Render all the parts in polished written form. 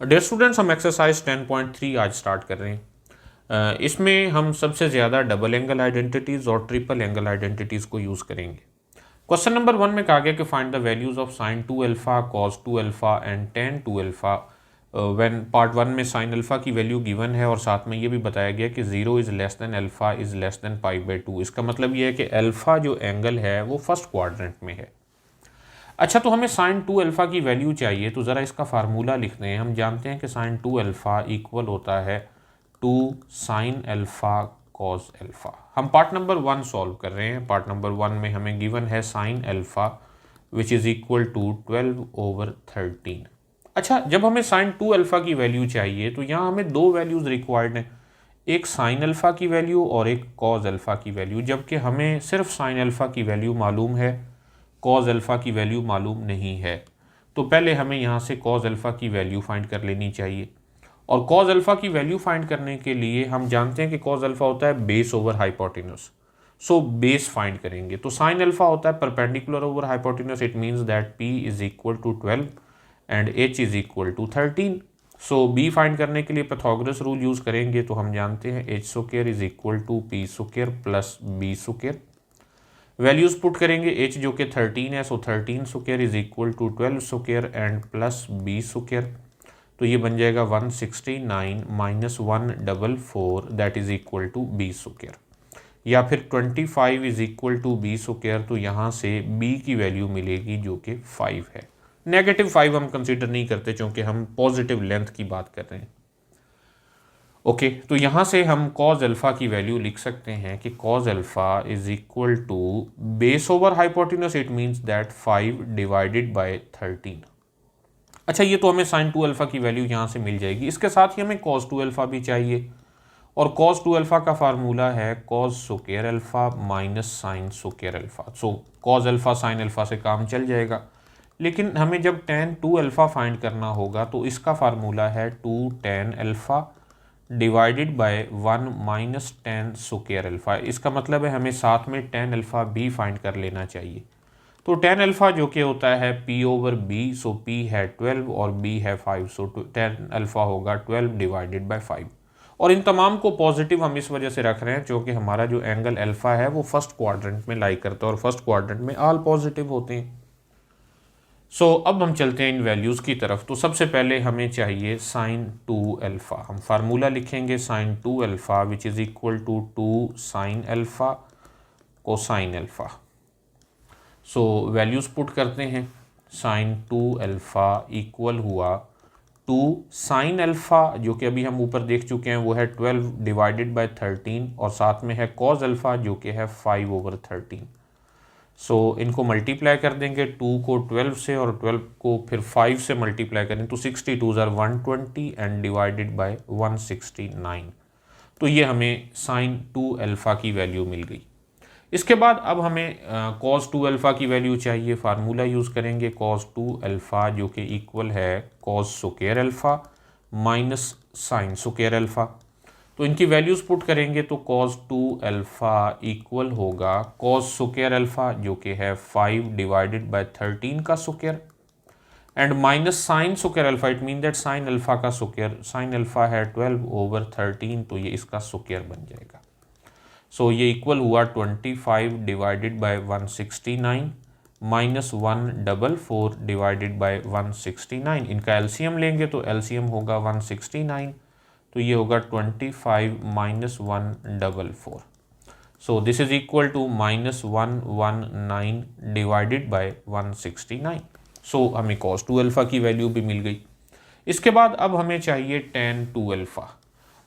Dear students, हम exercise 10.3 आज start कर रहे हैं। इसमें हम सबसे ज़्यादा डबल एंगल आइडेंटिटीज़ और ट्रिपल एंगल आइडेंटिटीज़ को यूज़ करेंगे। क्वेश्चन नंबर 1 में कहा गया कि find the values of sign 2 alpha, cos 2 alpha and ten 2 alpha when part 1 में साइन अल्फ़ा की वैल्यू गिवन है और साथ में ये भी बताया गया कि 0 is less than alpha is less than π/2। इसका मतलब ये है कि अल्फ़ा जो एंगल है वो फर्स्ट क्वाड्रेंट में है। अच्छा, तो हमें साइन 2 अल्फ़ा की वैल्यू चाहिए, तो ज़रा इसका फार्मूला लिख दें। हम जानते हैं कि साइन 2 अल्फ़ा इक्वल होता है 2 साइन अल्फ़ा कॉस अल्फ़ा। हम पार्ट नंबर 1 सॉल्व कर रहे हैं। पार्ट नंबर 1 में हमें गिवन है sine alpha which is equal to 12/13। अच्छा, जब हमें साइन 2 अल्फ़ा की वैल्यू चाहिए तो यहाँ हमें दो वैल्यूज़ रिक्वायर्ड हैं, एक साइन अल्फ़ा की वैल्यू और एक कॉस अल्फ़ा की वैल्यू। जबकि हमें सिर्फ साइन अल्फ़ा की वैल्यू मालूम है, कॉस अल्फ़ा की वैल्यू मालूम नहीं है। तो पहले हमें यहाँ से कॉस अल्फ़ा की वैल्यू फाइंड कर लेनी चाहिए। और कॉस अल्फ़ा की वैल्यू फाइंड करने के लिए हम जानते हैं कि कॉस अल्फ़ा होता है base over hypotenuse. So base find करेंगे तो साइन अल्फ़ा होता है perpendicular over hypotenuse. It means that p is equal to 12 and h is equal to 13। So b find करने के लिए पैथागोरस रूल यूज़ करेंगे। तो हम जानते हैं h square is equal to p square plus b square. Values put करेंगे, h जो कि 13 है, so 13 square is equal to 12 square and plus b square. तो ये बन जाएगा 169 minus 144 that is equal to b square. या फिर 25 is equal to b square. तो यहाँ से b की वैल्यू मिलेगी जो कि 5 है। नेगेटिव 5 हम कंसिडर नहीं करते क्योंकि हम पॉजिटिव लेंथ की बात कर रहे हैं। ओके, तो यहाँ से हम कॉस अल्फ़ा की वैल्यू लिख सकते हैं कि cos alpha is equal to base over hypotenuse. It means that 5 divided by 13। अच्छा, ये तो हमें साइन 2 अल्फ़ा की वैल्यू यहाँ से मिल जाएगी। इसके साथ ही हमें कॉस 2 अल्फ़ा भी चाहिए और कॉस 2 अल्फ़ा का फार्मूला है cos square alpha minus sine square alpha. So cos alpha sine alpha से काम चल जाएगा, लेकिन हमें जब टेन 2 अल्फ़ा फाइंड करना होगा तो इसका फार्मूला है 2 tan alpha divided by 1 minus ten square alpha. इसका मतलब है हमें साथ में टेन अल्फ़ा भी फाइंड कर लेना चाहिए। तो टेन अल्फ़ा जो कि होता है p ओवर b, सो p है 12 और b है 5, सो टेन अल्फ़ा होगा 12 डिवाइडेड बाय 5। और इन तमाम को पॉजिटिव हम इस वजह से रख रहे हैं क्योंकि हमारा जो एंगल अल्फ़ा है वो फर्स्ट क्वाड्रेंट में लाई करता है और फर्स्ट क्वाड्रेंट में ऑल पॉजिटिव होते हैं। सो अब हम चलते हैं इन वैल्यूज़ की तरफ। तो सबसे पहले हमें चाहिए साइन 2 अल्फ़ा। हम फार्मूला लिखेंगे sine 2 alpha which is equal to 2 sine alpha cosine alpha. So values put करते हैं। साइन 2 अल्फ़ा इक्वल हुआ 2 साइन अल्फ़ा जो कि अभी हम ऊपर देख चुके हैं वो है 12 डिवाइडेड बाय 13 और साथ में है कॉस अल्फ़ा जो कि है 5 ओवर 13। सो इनको मल्टीप्लाई कर देंगे, 2 को 12 से और 12 को फिर 5 से मल्टीप्लाई करें तो 62 ज़ार 120 एंड डिवाइडेड बाय 169। तो ये हमें साइन 2 अल्फ़ा की वैल्यू मिल गई। इसके बाद अब हमें कॉस 2 अल्फ़ा की वैल्यू चाहिए। फार्मूला यूज़ करेंगे कॉस 2 अल्फ़ा जो कि इक्वल है cos square alpha minus sine square alpha. तो इनकी वैल्यूज़ पुट करेंगे तो cos 2 अल्फ़ा इक्वल होगा cos स्क्वायर अल्फ़ा जो कि है 5 डिवाइडेड बाय 13 का square and minus sine square alpha. It mean that sine alpha का स्क्वायर, साइन अल्फ़ा है 12 ओवर 13 तो ये इसका स्क्वायर बन जाएगा। सो ये इक्वल हुआ 25 divided by 169 minus 144 divided by 169। इनका एलसीएम लेंगे तो एलसीएम होगा 169, तो ये होगा 25 minus 144। So this is equal to minus 119 divided by 169। So हमें cos 2 अल्फ़ा की वैल्यू भी मिल गई। इसके बाद अब हमें चाहिए tan 2 अल्फ़ा।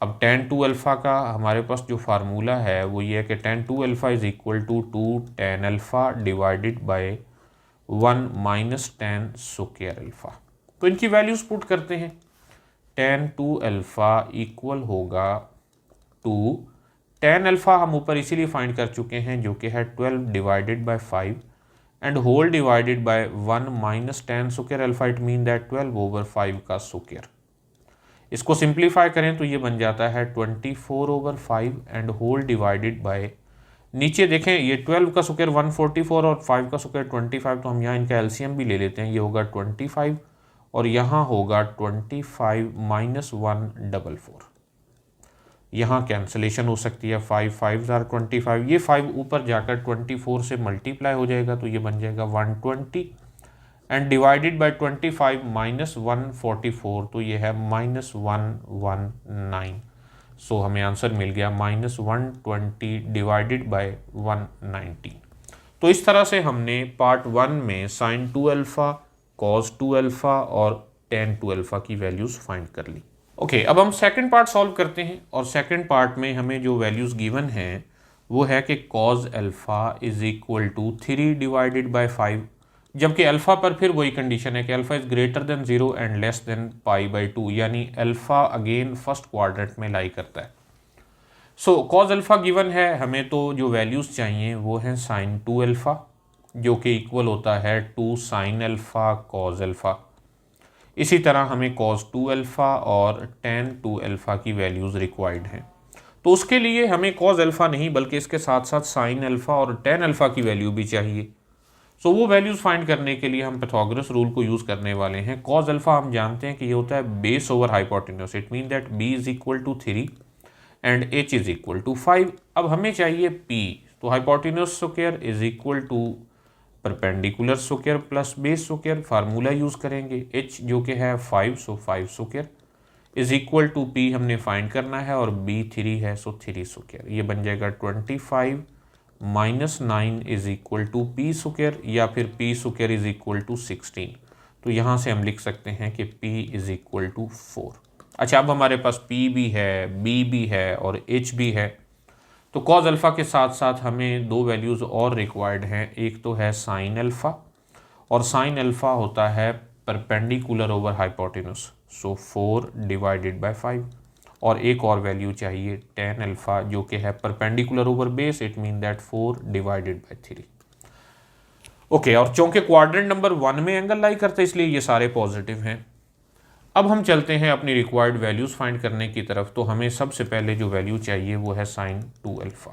अब tan 2 अल्फ़ा का हमारे पास जो फार्मूला है वो ये है कि tan 2 alpha is equal to 2 tan alpha divided by 1 minus tan square alpha. तो इनकी वैल्यूज़ पुट करते हैं। tan 2 अल्फ़ा इक्वल होगा 2 tan अल्फ़ा हम ऊपर इसीलिए फाइंड कर चुके हैं जो कि है 12 divided by 5 and whole divided by 1 minus tan square alpha. It mean that 12 over 5 का स्क्वायर। इसको सिंप्लीफाई करें तो ये बन जाता है 24 over 5 and whole divided by, नीचे देखें ये 12 का स्क्वायर 144 और 5 का स्क्वायर 25, तो हम यहाँ इनका एलसीएम भी ले लेते हैं। ये होगा 25 और यहाँ होगा 25 माइनस 144। यहाँ कैंसलेशन हो सकती है, 5 5 आर 25, ये 5 ऊपर जाकर 24 से मल्टीप्लाई हो जाएगा तो ये बन जाएगा 120 एंड डिवाइडेड बाय 25 माइनस 144 तो ये है -119। सो हमें आंसर मिल गया -120 डिवाइडेड बाय 119। तो इस तरह से हमने पार्ट 1 में sin 2 अल्फ़ा, cos 2 अल्फ़ा और tan 2 अल्फ़ा की वैल्यूज़ फाइंड कर ली। ओके, अब हम सेकंड पार्ट सॉल्व करते हैं और सेकंड पार्ट में हमें जो वैल्यूज़ गिवन हैं वो है कि cos alpha is equal to 3 divided by 5, जबकि अल्फ़ा पर फिर वही कंडीशन है कि alpha is greater than 0 and less than π/2, यानी अल्फ़ा अगेन फर्स्ट क्वाड्रेंट में लाई करता है। सो cos अल्फ़ा गिवन है, हमें तो जो वैल्यूज़ चाहिए वो हैं sin 2 अल्फ़ा जो कि इक्वल होता है 2 sin अल्फ़ा cos अल्फ़ा। इसी तरह हमें cos 2 अल्फ़ा और tan 2 अल्फ़ा की वैल्यूज़ रिक्वायर्ड हैं। तो उसके लिए हमें cos अल्फ़ा नहीं बल्कि इसके साथ साथ sin अल्फ़ा और tan अल्फ़ा की वैल्यू भी चाहिए। सो वो वैल्यूज़ फाइंड करने के लिए हम पाइथागोरस रूल को यूज़ करने वाले हैं। cos अल्फ़ा हम जानते हैं कि ये होता है base over hypotenuse, it mean that b is equal to 3 and h is equal to 5। अब हमें चाहिए p, तो hypotenuse square is equal to perpendicular square plus base square, formula use करेंगे h जो कि है 5, so 5 square is equal to p हमने find करना है और b 3 है, सो 3 स्क्वायर। ये बन जाएगा 25 minus 9 is equal to p square या फिर p square is equal to 16। तो यहाँ से हम लिख सकते हैं कि p इज़ इक्वल टू 4। अच्छा, अब हमारे पास p भी है, b भी है और h भी है। तो cos अल्फ़ा के साथ साथ हमें दो वैल्यूज़ और रिक्वायर्ड हैं, एक तो है sin अल्फ़ा और sin अल्फ़ा होता है perpendicular over hypotenuse, so 4 divided by 5, और एक और वैल्यू चाहिए tan अल्फ़ा जो कि है perpendicular over base, it mean that 4 divided by 3। Okay, और चूंकि क्वाड्रेंट नंबर 1 में एंगल लाई करते इसलिए ये सारे पॉजिटिव हैं। अब हम चलते हैं अपनी रिक्वायर्ड वैल्यूज़ फाइंड करने की तरफ। तो हमें सबसे पहले जो वैल्यू चाहिए वो है sin 2 अल्फ़ा।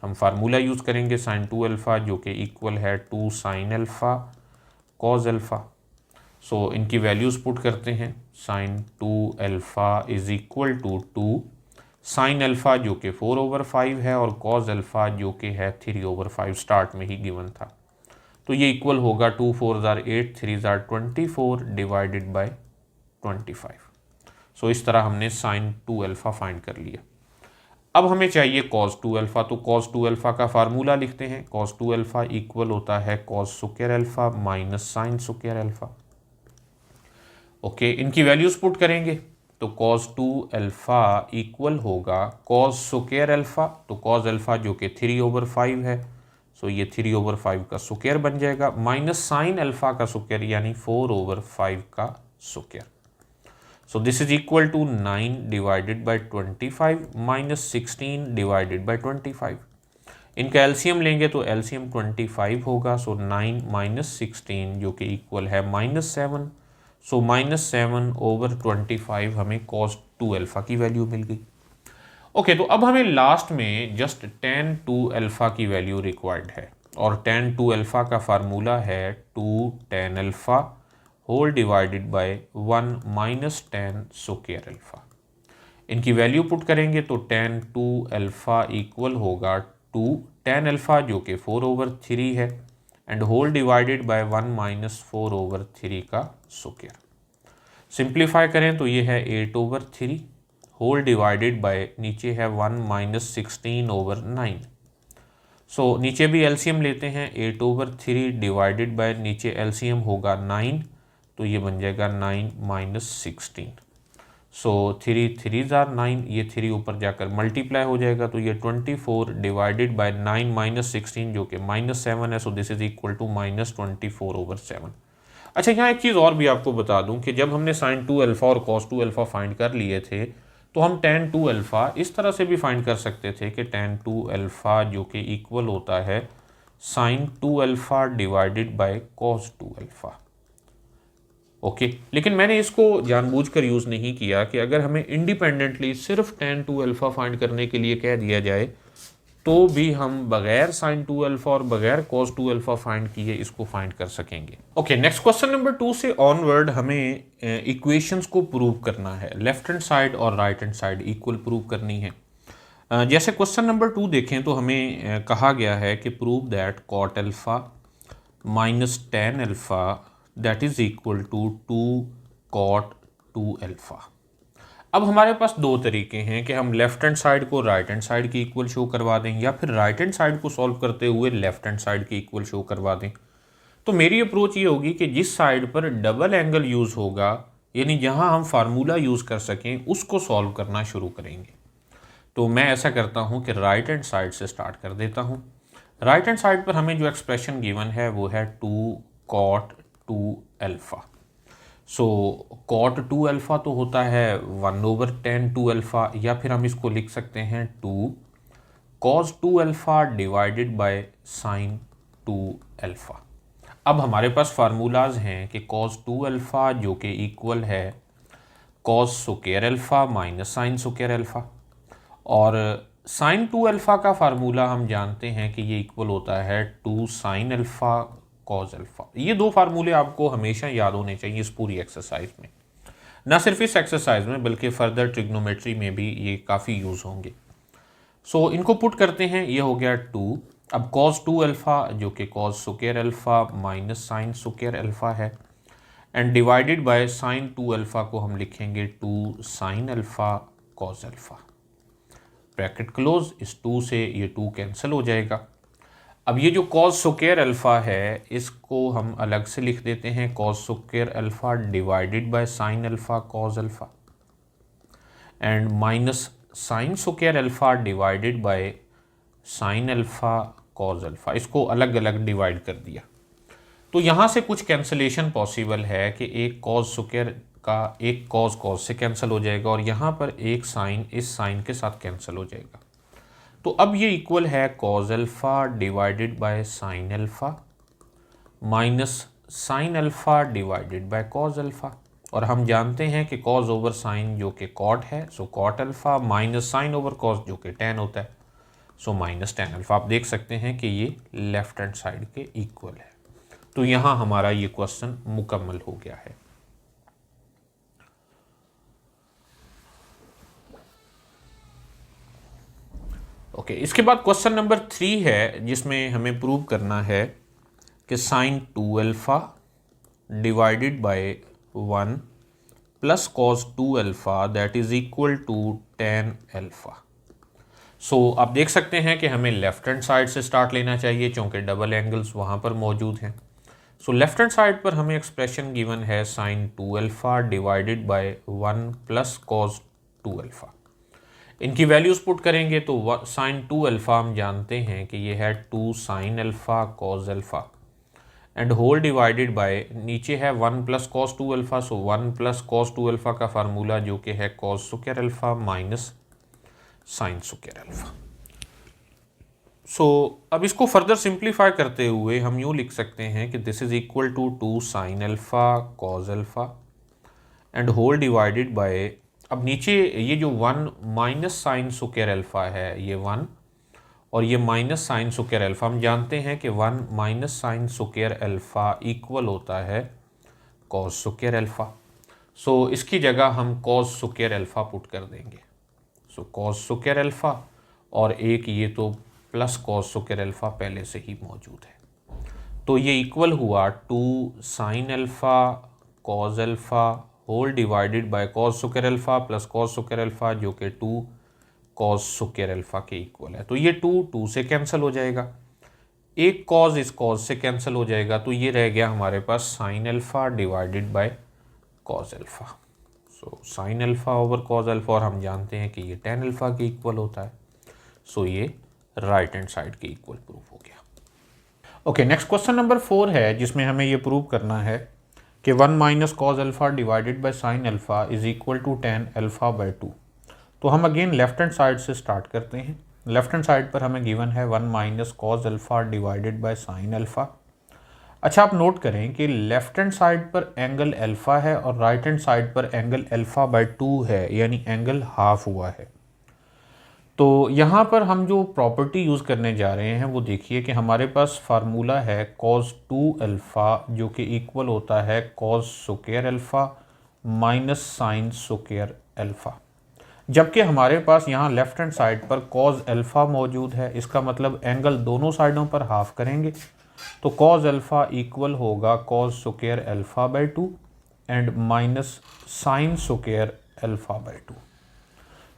हम फार्मूला यूज़ करेंगे sin 2 अल्फ़ा जो कि इक्वल है 2 sin alpha cos alpha. So इनकी वैल्यूज़ पुट करते हैं। sin 2 alpha is equal to 2 sin alpha जो कि 4/5 है और cos अल्फ़ा जो कि है 3/5, स्टार्ट में ही गिवन था। तो ये इक्वल होगा 2 4 ज़ार 8 3 ज़ार 24 डिवाइडेड बाय 25। सो इस तरह हमने sin 2 अल्फ़ा फाइंड कर लिया। अब हमें चाहिए cos 2 अल्फ़ा, तो cos 2 अल्फ़ा का फार्मूला लिखते हैं। cos 2 अल्फ़ा इक्वल होता है cos square alpha minus sin square alpha. Okay, इनकी वैल्यूज़ पुट करेंगे तो cos 2 अल्फ़ा इक्वल होगा cos स्क्वायर अल्फ़ा, तो cos अल्फ़ा जो कि 3/5 है, सो ये 3/5 का स्क्वायर बन जाएगा, माइनस sin अल्फ़ा का स्क्वायर यानी 4/5 का square. So this is equal to 9 divided by 25 minus 16 divided by 25। इनका एलसीएम लेंगे तो एलसीएम 25 होगा, सो 9 माइनस 16 जो कि इक्वल है -7। सो -7/25 हमें cos 2 अल्फ़ा की वैल्यू मिल गई। ओके, तो अब हमें लास्ट में जस्ट tan 2 अल्फ़ा की वैल्यू रिक्वायर्ड है और tan 2 अल्फ़ा का फार्मूला है 2 tan alpha whole divided by 1 minus tan square alpha. इनकी वैल्यू पुट करेंगे तो tan 2 अल्फ़ा इक्वल होगा 2 tan अल्फ़ा जो कि 4/3 है and whole divided by 1 minus 4/3 का स्क्वायर। सिंप्लीफाई करें तो ये है 8/3 होल डिवाइडेड बाय नीचे है 1 माइनस 16/9। सो नीचे भी एलसीएम लेते हैं, 8/3 डिवाइडेड बाय नीचे एलसीएम होगा 9, तो ये बन जाएगा 9 माइनस 16। सो 3 3 ज़ार 9, ये 3 ऊपर जाकर मल्टीप्लाई हो जाएगा तो ये 24 डिवाइडेड बाय 9 माइनस 16 जो कि -7 है, so this is equal to -24/7। अच्छा, यहाँ एक चीज़ और भी आपको बता दूं कि जब हमने sin 2 अल्फ़ा और cos 2 अल्फ़ा फाइंड कर लिए थे तो हम tan 2 अल्फ़ा इस तरह से भी फाइंड कर सकते थे कि tan 2 अल्फ़ा जो कि इक्वल होता है sin 2 alpha divided by cos 2 alpha. Okay, लेकिन मैंने इसको जानबूझकर यूज़ नहीं किया कि अगर हमें इंडिपेंडेंटली सिर्फ tan 2 अल्फ़ा फाइंड करने के लिए कह दिया जाए तो भी हम बगैर साइन 2 अल्फा और बगैर कॉस 2 अल्फा फाइंड किए इसको फाइंड कर सकेंगे। ओके, नेक्स्ट क्वेश्चन नंबर 2 से ऑनवर्ड हमें इक्वेशंस को प्रूव करना है। लेफ्ट हैंड साइड और right hand side equal prove करनी है। जैसे क्वेश्चन नंबर 2 देखें तो हमें कहा गया है कि prove that cot alpha minus tan alpha that is equal to 2 cot 2 alpha. अब हमारे पास दो तरीके हैं कि हम लेफ्ट हैंड साइड को राइट हैंड साइड की इक्वल शो करवा दें या फिर राइट हैंड साइड को सॉल्व करते हुए लेफ्ट हैंड साइड की इक्वल शो करवा दें। तो मेरी अप्रोच ये होगी कि जिस साइड पर डबल एंगल यूज़ होगा, यानी जहां हम फार्मूला यूज़ कर सकें, उसको सॉल्व करना शुरू करेंगे। तो मैं ऐसा करता हूं कि राइट हैंड साइड से स्टार्ट कर देता हूं। राइट हैंड साइड पर हमें जो एक्सप्रेशन गिवन है वो है 2 कॉट 2 अल्फा। सो कॉट 2 अल्फा तो होता है 1/10 2 अल्फा, या फिर हम इसको लिख सकते हैं 2 cos 2 alpha divided by sine 2 alpha. अब हमारे पास फार्मूलाज हैं कि कॉस 2 अल्फा जो कि इक्वल है cos square alpha minus sine square alpha, और साइन 2 अल्फा का फार्मूला हम जानते हैं कि ये इक्वल होता है 2 साइन अल्फा कॉस अल्फा। ये दो फार्मूले आपको हमेशा याद होने चाहिए इस पूरी एक्सरसाइज में, ना सिर्फ इस एक्सरसाइज में बल्कि फर्दर ट्रिग्नोमेट्री में भी ये काफ़ी यूज़ होंगे। सो इनको पुट करते हैं, ये हो गया 2। अब कॉस 2 अल्फा जो कि cos square alpha minus sine square alpha है, and divided by sine 2 alpha को हम लिखेंगे 2 sine alpha cos alpha. Bracket close, इस 2 से ये 2 कैंसिल हो जाएगा। अब ये जो कॉस स्क्वायर अल्फा है इसको हम अलग से लिख देते हैं, cos square alpha divided by sine alpha cos alpha, and minus sine square alpha divided by sine alpha cos alpha. इसको अलग अलग डिवाइड कर दिया। तो यहाँ से कुछ कैंसलेशन पॉसिबल है कि एक कॉस स्क्वायर का एक कॉस से कैंसिल हो जाएगा, और यहाँ पर एक साइन इस साइन के साथ कैंसिल हो जाएगा। तो अब ये इक्वल है cos alpha divided by sine alpha minus sine alpha divided by cos alpha, और हम जानते हैं कि कॉस ओवर साइन जो कि कॉट है, so cot alpha minus sine over cos जो कि टेन होता है, सो माइनस टेन अल्फा। आप देख सकते हैं कि ये लेफ्ट हैंड साइड के इक्वल है। तो यहाँ हमारा ये क्वेश्चन मुकम्मल हो गया है। ओके, इसके बाद क्वेश्चन नंबर 3 है जिसमें हमें प्रूव करना है कि sine 2 alpha divided by 1 plus cos 2 alpha that is equal to 10 alpha. So आप देख सकते हैं कि हमें लेफ्ट हैंड साइड से स्टार्ट लेना चाहिए क्योंकि डबल एंगल्स वहाँ पर मौजूद हैं। सो लेफ्ट हैंड साइड पर हमें एक्सप्रेशन गिवन है sine 2 alpha divided by 1 plus cos 2 alpha. इनकी वैल्यूज पुट करेंगे तो साइन 2 अल्फा हम जानते हैं कि ये है 2 sine alpha cos alpha, and whole divided by नीचे है 1 plus cos 2 alpha, so 1 plus cos 2 alpha का फार्मूला जो कि है cos square alpha minus sine square alpha. So अब इसको फर्दर सिंप्लीफाई करते हुए हम यूँ लिख सकते हैं कि this is equal to 2 sine alpha cos alpha and whole divided by, अब नीचे ये जो 1 माइनस साइन स्क्वायर अल्फा है ये 1, और ये माइनस साइन स्क्वायर अल्फा हम जानते हैं कि 1 minus sine square alpha equal होता है कॉस स्क्वायर अल्फा। सो इसकी जगह हम कॉस स्क्वायर अल्फा पुट कर देंगे। सो कॉस स्क्वायर अल्फा और एक ये तो प्लस कॉस स्क्वायर अल्फा पहले से ही मौजूद है, तो ये इक्वल हुआ 2 sine alpha cos alpha whole divided by cos square alpha plus cos square alpha जो कि 2 कॉस स्क्वायर अल्फा के इक्वल है। तो ये 2 से कैंसिल हो जाएगा, एक कॉस इस कॉस से कैंसिल हो जाएगा, तो ये रह गया हमारे पास sine alpha divided by cos alpha. So sine alpha over cos alpha, और हम जानते हैं कि ये टेन अल्फा के इक्वल होता है। सो ये राइट हैंड साइड के इक्वल प्रूफ हो गया। ओके, नेक्स्ट क्वेश्चन नंबर 4 है जिसमें हमें ये प्रूव करना है कि 1 minus cos alpha divided by sine alpha is equal to 10 alpha by 2। तो हम अगेन लेफ्ट हैंड साइड से स्टार्ट करते हैं। लेफ्ट हैंड साइड पर हमें गिवन है 1 minus cos alpha divided by sine alpha. अच्छा, आप नोट करें कि लेफ्ट हैंड साइड पर एंगल अल्फा है और राइट हैंड साइड पर एंगल अल्फा बाय 2 है, यानी एंगल हाफ हुआ है। तो यहाँ पर हम जो प्रॉपर्टी यूज़ करने जा रहे हैं वो देखिए कि हमारे पास फार्मूला है cos 2 अल्फ़ा जो कि इक्वल होता है cos square alpha minus sine square alpha. जबकि हमारे पास यहाँ लेफ्ट हैंड साइड पर cos अल्फ़ा मौजूद है, इसका मतलब एंगल दोनों साइडों पर हाफ करेंगे तो cos अल्फ़ा इक्वल होगा cos square alpha by 2 and minus sine square alpha by 2।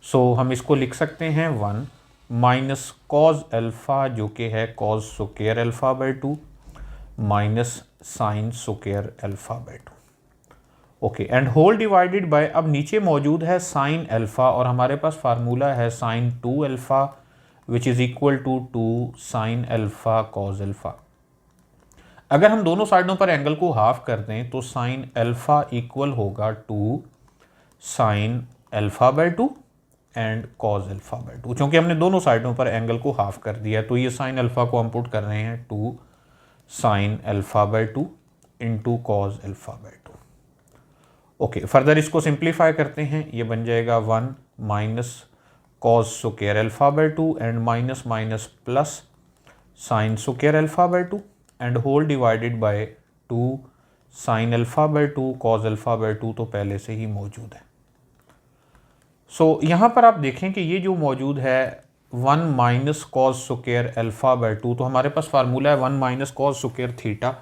सो हम इसको लिख सकते हैं 1 माइनस कॉज अल्फ़ा जो कि है cos square alpha by 2 minus sine square alpha by 2। Okay, and whole divided by, अब नीचे मौजूद है साइन अल्फ़ा और हमारे पास फार्मूला है sine 2 alpha which is equal to 2 sine alpha cos alpha. अगर हम दोनों साइडों पर एंगल को हाफ कर दें तो साइन अल्फ़ा इक्वल होगा 2 sine alpha by 2 and cause alpha by 2। चूँकि हमने दोनों साइडों पर एंगल को हाफ कर दिया तो ये साइन अल्फ़ा को हम पुट कर रहे हैं 2 sine alpha by 2 into cos alpha by 2। Okay, further इसको सिंप्लीफाई करते हैं, ये बन जाएगा 1 minus cos square alpha by 2 and minus minus plus sine square alpha by 2 and whole divided by 2 sine alpha by 2 cos alpha by 2 तो पहले से ही मौजूद है। सो यहाँ पर आप देखें कि ये जो मौजूद है 1 minus cos square alpha by 2, तो हमारे पास फार्मूला है 1 माइनस कॉस स्क्वायर थीटा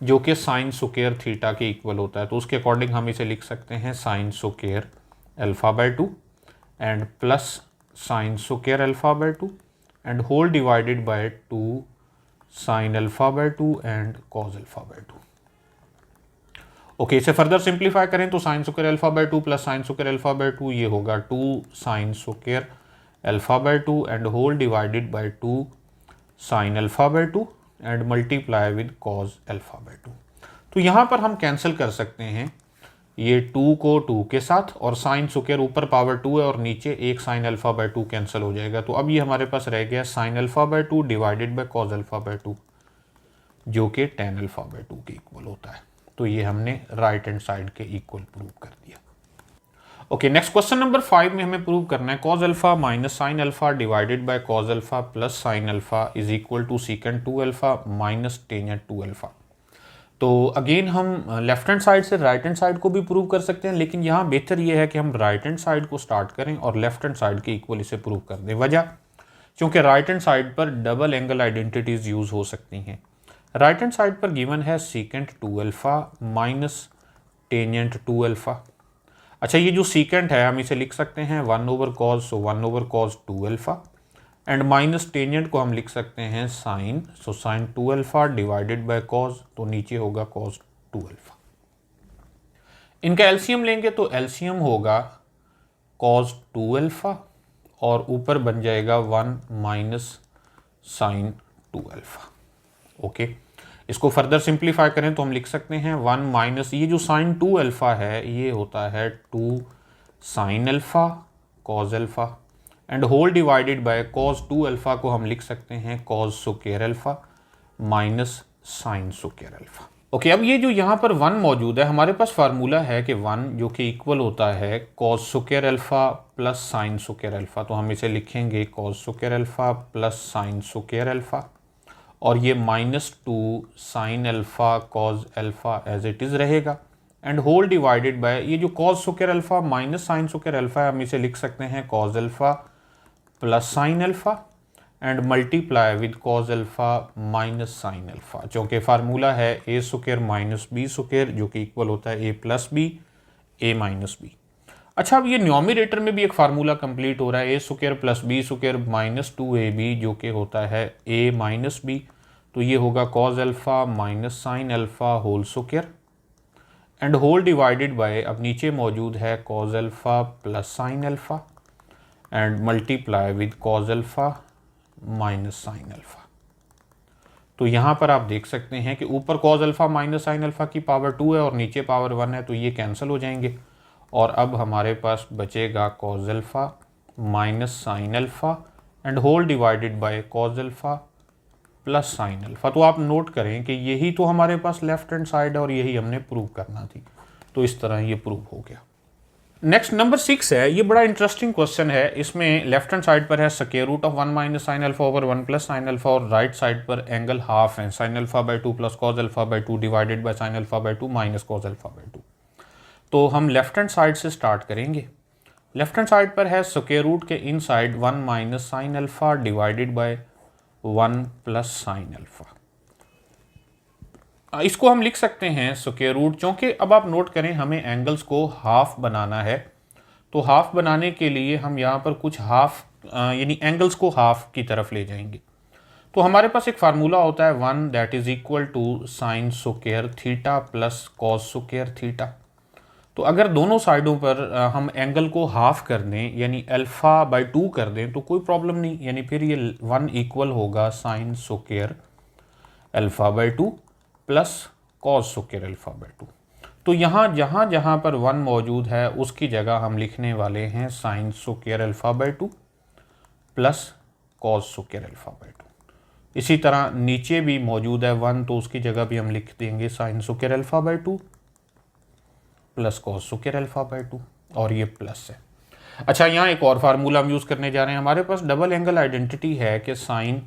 जो कि साइन स्क्वायर थीटा के इक्वल होता है। तो उसके अकॉर्डिंग हम इसे लिख सकते हैं sine square alpha by 2 and plus sine square alpha by 2 and whole divided by 2 sine alpha by 2 and cos alpha by 2। Okay, इसे फर्दर सिंप्लीफाई करें तो sine square alpha by 2 plus sine square alpha by 2 ये होगा 2 sine square alpha by 2 and whole divided by 2 sine alpha by 2 and multiply with cos alpha by 2। तो यहाँ पर हम cancel कर सकते हैं ये 2 को 2 के साथ, और साइन स्क्वायर ऊपर पावर 2 है और नीचे एक साइन अल्फ़ा बाई 2 कैंसिल हो जाएगा। तो अब ये हमारे पास रह गया sign alpha by 2 divided by cos alpha by 2 जो कि टेन अल्फ़ा बाई 2 के इक्वल होता है। तो ये हमने राइट हैंड साइड के इक्वल प्रूव कर दिया। ओके, नेक्स्ट क्वेश्चन नंबर 5 में हमें प्रूव करना है cos alpha minus sine alpha divided by cos alpha plus sine alpha is equal to secant 2 alpha minus tangent 2 alpha. तो अगेन हम left hand side से right hand side को भी prove कर सकते हैं, लेकिन यहाँ बेहतर ये है कि हम राइट हैंड साइड को स्टार्ट करें और लेफ्ट हैंड साइड के इक्वल इसे प्रूव कर दें। वजह, क्योंकि राइट हैंड साइड पर डबल एंगल आइडेंटिटीज यूज हो सकती हैं। राइट हैंड साइड पर गिवन है secant 2 alpha minus tangent 2 alpha. अच्छा, ये जो सीकेंट है हम इसे लिख सकते हैं 1 over cos, so 1 over cos 2 alpha and minus tangent को हम लिख सकते हैं sine, so sine 2 alpha divided by cos, तो नीचे होगा कॉस 2 अल्फा। इनका एलसीएम लेंगे तो एलसीएम होगा कॉस 2 अल्फा और ऊपर बन जाएगा 1 माइनस साइन 2 अल्फा। ओके, इसको फर्दर सिंप्लीफाई करें तो हम लिख सकते हैं 1 माइनस, ये जो साइन 2 अल्फा है ये होता है 2 sine alpha cos alpha and whole divided by cos 2 alpha को हम लिख सकते हैं cos square alpha minus sine square alpha. Okay, अब ये जो यहाँ पर 1 मौजूद है, हमारे पास फार्मूला है कि 1 जो कि इक्वल होता है cos square alpha plus sine square alpha. तो हम इसे लिखेंगे cos square alpha plus sine square alpha और ये -2 sine alpha cos alpha as it is रहेगा एंड होल डिवाइडेड बाय, ये जो cos square alpha minus sine square alpha है हम इसे लिख सकते हैं cos alpha plus sine alpha and multiply with cos alpha minus sine alpha, क्योंकि फार्मूला है a square minus B square जो कि इक्वल होता है a plus B A minus B. अच्छा, अब ये न्यूमरेटर में भी एक फार्मूला कंप्लीट हो रहा है a square plus b square minus 2ab जो कि होता है a माइनस बी, तो ये होगा cos alpha minus sine alpha whole square and whole divided by, अब नीचे मौजूद है cos alpha plus sine alpha and multiply with cos alpha minus sine alpha. तो यहाँ पर आप देख सकते हैं कि ऊपर cos alpha minus sine alpha की पावर 2 है और नीचे पावर 1 है, तो ये कैंसिल हो जाएंगे और अब हमारे पास बचेगा cos alpha minus sine alpha and whole divided by cos alpha plus sine alpha. तो आप नोट करें कि यही तो हमारे पास लेफ्ट हैंड साइड है और यही हमने प्रूव करना थी, तो इस तरह ये प्रूव हो गया। नेक्स्ट नंबर 6 है, ये बड़ा इंटरेस्टिंग क्वेश्चन है। इसमें लेफ्ट हैंड साइड पर है square root of 1 minus sine alpha over 1 plus sine alpha, और राइट साइड पर एंगल हाफ है, sine alpha by 2 plus cos alpha by 2 divided by sine alpha by 2 minus cos alpha by 2। तो हम left hand side से start करेंगे। Left hand side पर है square root के inside 1 minus sine alpha divided by 1 plus sine alpha. इसको हम लिख सकते हैं स्क्वायर रूट, क्योंकि अब आप नोट करें हमें एंगल्स को हाफ बनाना है, तो हाफ बनाने के लिए हम यहाँ पर कुछ हाफ यानी एंगल्स को हाफ की तरफ ले जाएंगे। तो हमारे पास एक फार्मूला होता है 1 that is equal to sine square theta plus cos square theta. तो अगर दोनों साइडों पर हम एंगल को हाफ कर दें यानी अल्फा बाई 2 कर दें तो कोई प्रॉब्लम नहीं, यानी फिर ये 1 इक्वल होगा sign square alpha by 2 plus cos square alpha by 2। तो यहाँ जहाँ पर 1 मौजूद है उसकी जगह हम लिखने वाले हैं sine square alpha by 2 plus cos square alpha by 2। इसी तरह नीचे भी मौजूद है 1, तो उसकी जगह भी हम लिख देंगे sign square alpha by 2 plus cos square alpha by 2, और ये प्लस है। अच्छा, यहाँ एक और फार्मूला हम यूज़ करने जा रहे हैं। हमारे पास डबल एंगल आइडेंटिटी है कि sine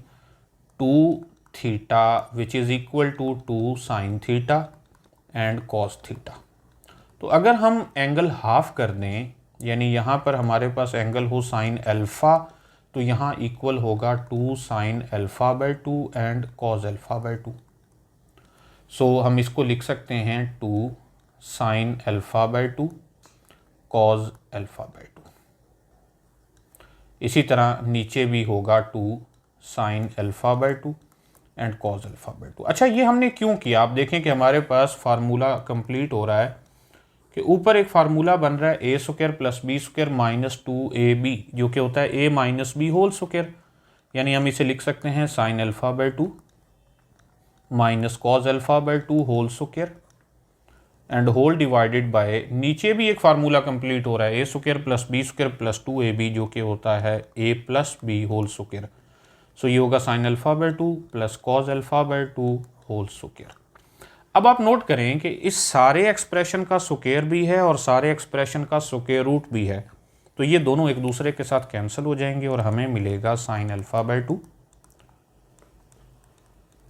2 theta which is equal to 2 sine theta and cos theta. तो अगर हम एंगल हाफ कर दें यानी यहाँ पर हमारे पास एंगल हो साइन अल्फ़ा, तो यहाँ इक्वल होगा 2 sine alpha by 2 and cos alpha by 2। सो हम इसको लिख सकते हैं 2 sine alpha by 2 cos alpha by 2। इसी तरह नीचे भी होगा 2 sine alpha by 2 and cos alpha by 2। अच्छा, ये हमने क्यों किया? आप देखें कि हमारे पास फार्मूला कंप्लीट हो रहा है कि ऊपर एक फार्मूला बन रहा है a square plus b square minus 2ab, जो कि होता है a minus B whole square. यानी हम इसे लिख सकते हैं sine alpha by 2 minus cos alpha by 2 whole square and whole divided by, नीचे भी एक फार्मूला कंप्लीट हो रहा है a square plus b square plus 2ab, जो कि होता है a plus b whole square. So ये होगा sine alpha by 2 plus cos alpha by 2 whole square. अब आप नोट करें कि इस सारे एक्सप्रेशन का स्क्वायर भी है और सारे एक्सप्रेशन का स्क्वायर रूट भी है, तो ये दोनों एक दूसरे के साथ कैंसिल हो जाएंगे और हमें मिलेगा sine alpha by 2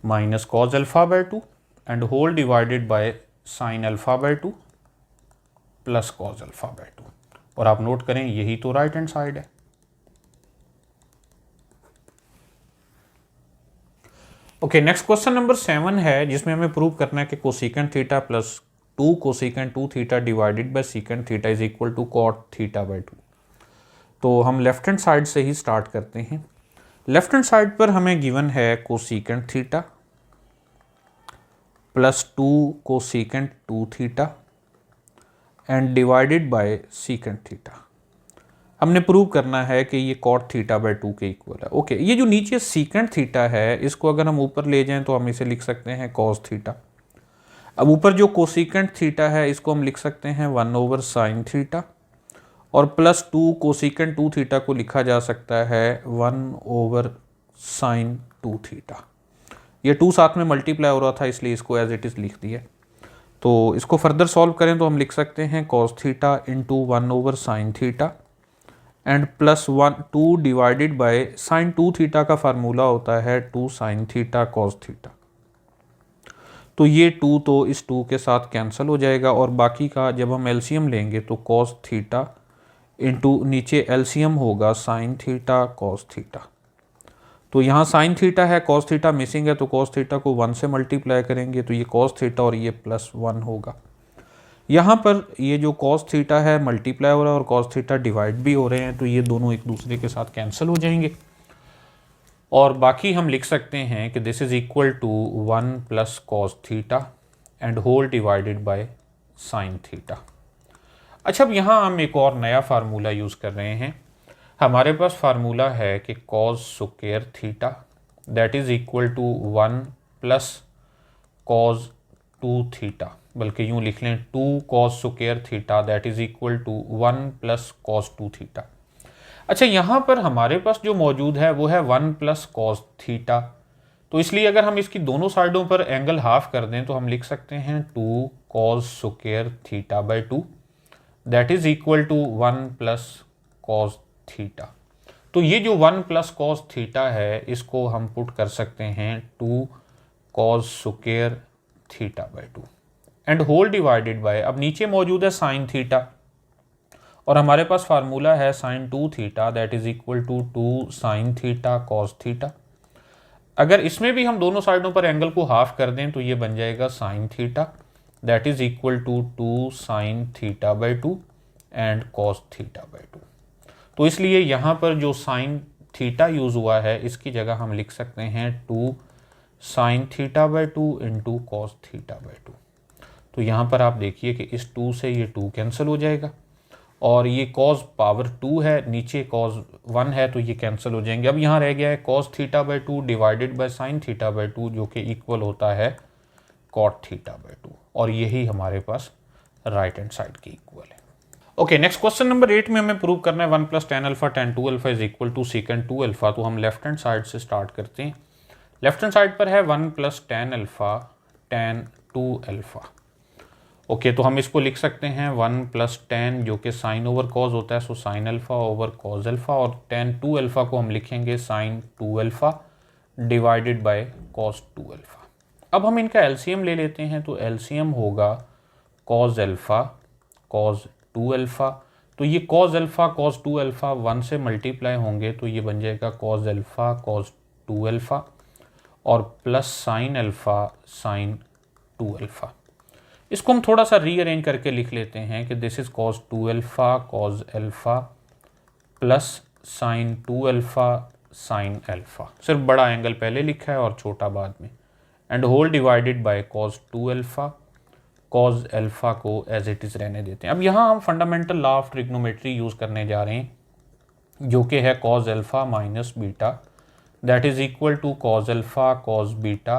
minus cos alpha by 2 and whole divided by sine alpha by 2 plus cos alpha by 2। और आप नोट करें यही तो राइट हैंड साइड है। ओके, नेक्स्ट क्वेश्चन नंबर 7 है, जिसमें हमें प्रूव करना है कि cosecant theta plus 2 cosecant 2 theta divided by secant theta is equal to cot theta by 2। तो हम लेफ्ट हैंड साइड से ही स्टार्ट करते हैं। लेफ्ट हैंड साइड पर हमें गिवन है cosecant theta plus 2 cosecant 2 theta and divided by secant theta. हमने प्रूव करना है कि ये कॉट थीटा बाई 2 के इक्वल है। ओके, ये जो नीचे सीकेंट थीटा है इसको अगर हम ऊपर ले जाएं तो हम इसे लिख सकते हैं कॉस थीटा। अब ऊपर जो कोसेकेंट थीटा है इसको हम लिख सकते हैं 1 ओवर साइन थीटा, और प्लस 2 कोसेकेंट 2 थीटा को लिखा जा सकता है 1 ओवर साइन 2 थीटा। ये 2 साथ में मल्टीप्लाई हो रहा था इसलिए इसको एज इट इज़ लिख दिया। तो इसको फर्दर सॉल्व करें तो हम लिख सकते हैं cos theta into 1 over sign theta and plus 2 divided by sine 2 theta का फार्मूला होता है 2 साइन थीटा कॉस थीटा। तो ये 2 तो इस 2 के साथ कैंसिल हो जाएगा और बाकी का जब हम एलसीएम लेंगे तो कॉस थीटा इंटू नीचे एलसीएम होगा साइन थीटा कॉस थीटा। तो यहाँ साइन थीटा है, कॉस थीटा मिसिंग है, तो कॉस थीटा को 1 से मल्टीप्लाई करेंगे तो ये कॉस थीटा और ये प्लस 1 होगा। यहाँ पर ये जो कॉस थीटा है मल्टीप्लाई हो रहा है और कॉस थीटा डिवाइड भी हो रहे हैं, तो ये दोनों एक दूसरे के साथ कैंसिल हो जाएंगे और बाकी हम लिख सकते हैं कि this is equal to 1 plus cos theta and whole divided by sine theta. अच्छा, अब यहाँ हम एक और नया फार्मूला यूज़ कर रहे हैं। हमारे पास फार्मूला है कि cos square theta that is equal to 1 plus cos 2 theta, बल्कि यूँ लिख लें 2 cos square theta that is equal to 1 plus cos 2 theta. अच्छा, यहाँ पर हमारे पास जो मौजूद है वो है 1 प्लस कॉस थीटा, तो इसलिए अगर हम इसकी दोनों साइडों पर एंगल हाफ कर दें तो हम लिख सकते हैं 2 cos square theta by 2 that is equal to 1 plus cos theta. तो ये जो 1 प्लस कॉस थीटा है इसको हम पुट कर सकते हैं 2 cos square theta by 2 and whole divided by, अब नीचे मौजूद है साइन थीटा और हमारे पास फार्मूला है sine 2 theta that is equal to 2 sine theta cos theta. अगर इसमें भी हम दोनों साइडों पर एंगल को हाफ कर दें तो ये बन जाएगा sine theta that is equal to 2 sine theta by 2 and cos theta by 2। तो इसलिए यहाँ पर जो साइन थीटा यूज़ हुआ है इसकी जगह हम लिख सकते हैं 2 sine theta by 2 into cos theta by 2। तो यहाँ पर आप देखिए कि इस 2 से ये 2 कैंसिल हो जाएगा और ये कॉस पावर 2 है, नीचे कॉस 1 है तो ये कैंसिल हो जाएंगे। अब यहाँ रह गया है cos theta by 2 divided by sine theta by 2 जो कि इक्वल होता है कॉट थीटा बाय 2 और यही हमारे पास राइट हैंड साइड की इक्वल है। ओके, नेक्स्ट क्वेश्चन नंबर 8 में हमें प्रूव करना है 1 plus tan alpha tan 2 alpha is equal to secant 2 alpha. तो हम लेफ्ट हैंड साइड से स्टार्ट करते हैं। लेफ्ट हैंड साइड पर है 1 plus tan alpha tan 2 alpha. Okay, तो हम इसको लिख सकते हैं 1 प्लस टेन जो कि साइन ओवर कॉज होता है, so sine alpha over cos alpha, और टेन 2 अल्फा को हम लिखेंगे sine 2 alpha divided by cos 2 alpha. अब हम इनका एलसीएम ले लेते हैं तो एलसीएम होगा कॉज अल्फा कॉज 2 अल्फा। तो ये कॉज अल्फा कॉज 2 अल्फा 1 से मल्टीप्लाई होंगे तो ये बन जाएगा कॉज अल्फा कॉज 2 अल्फा और plus sine alpha sign 2 alpha. इसको हम थोड़ा सा रीअरेंज करके लिख लेते हैं कि this is cause 2 alpha cos alpha plus sign 2 alpha sine alpha. सिर्फ बड़ा एंगल पहले लिखा है और छोटा बाद में, and whole divided by cos 2 alpha cos alpha को एज इट इज़ रहने देते हैं। अब यहाँ हम fundamental law of trigonometry use करने जा रहे हैं जो कि है cos alpha minus beta that is equal to cos alpha cos beta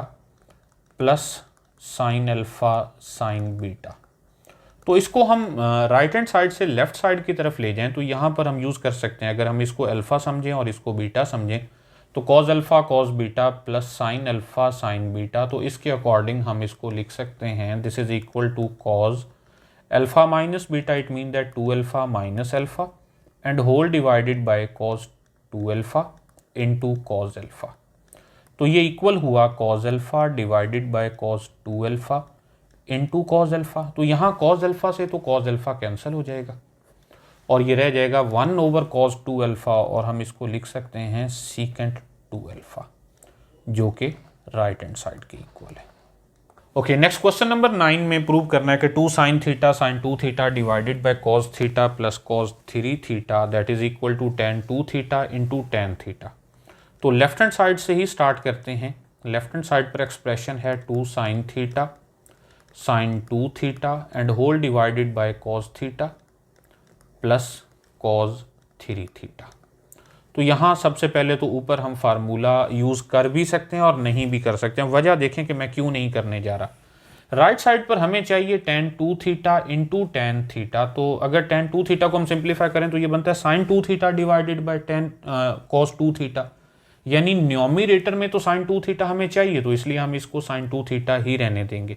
plus sine alpha sine beta. तो इसको हम राइट हैंड साइड से लेफ्ट साइड की तरफ ले जाएं तो यहाँ पर हम यूज़ कर सकते हैं, अगर हम इसको अल्फा समझें और इसको बीटा समझें तो cos alpha cos beta plus sine alpha sine beta. तो इसके अकॉर्डिंग हम इसको लिख सकते हैं this is equal to cos alpha minus beta, it mean that 2 alpha minus alpha and whole divided by cos 2 alpha into cos alpha. तो ये equal हुआ cos alpha divided by cos 2 alpha into cos alpha. तो यहाँ cause alpha से तो cos alpha cancel हो जाएगा और ये रह जाएगा 1 ओवर कॉस 2 अल्फा और हम इसको लिख सकते हैं सीकेंट 2 अल्फा जो कि राइट हैंड साइड के इक्वल है। ओके, नेक्स्ट क्वेश्चन नंबर 9 में प्रूव करना है कि 2 sine theta sine 2 theta divided by cos theta plus cos 3 theta that is equal to tan 2 theta into tan theta. तो left hand side से ही start करते हैं। लेफ्ट हैंड साइड पर एक्सप्रेशन है 2 sine theta sine 2 theta and whole divided by cos theta plus cos 3 theta. तो यहाँ सबसे पहले तो ऊपर हम फार्मूला यूज़ कर भी सकते हैं और नहीं भी कर सकते हैं। वजह देखें कि मैं क्यों नहीं करने जा रहा। राइट साइड पर हमें चाहिए ten 2 theta into tan theta. तो अगर टेन 2 थीटा को हम सिंप्लीफाई करें तो ये बनता है sine 2 theta divided by tan cos 2 theta, यानी न्यूमरेटर में तो साइन 2 थीटा हमें चाहिए तो इसलिए हम इसको साइन 2 थीटा ही रहने देंगे।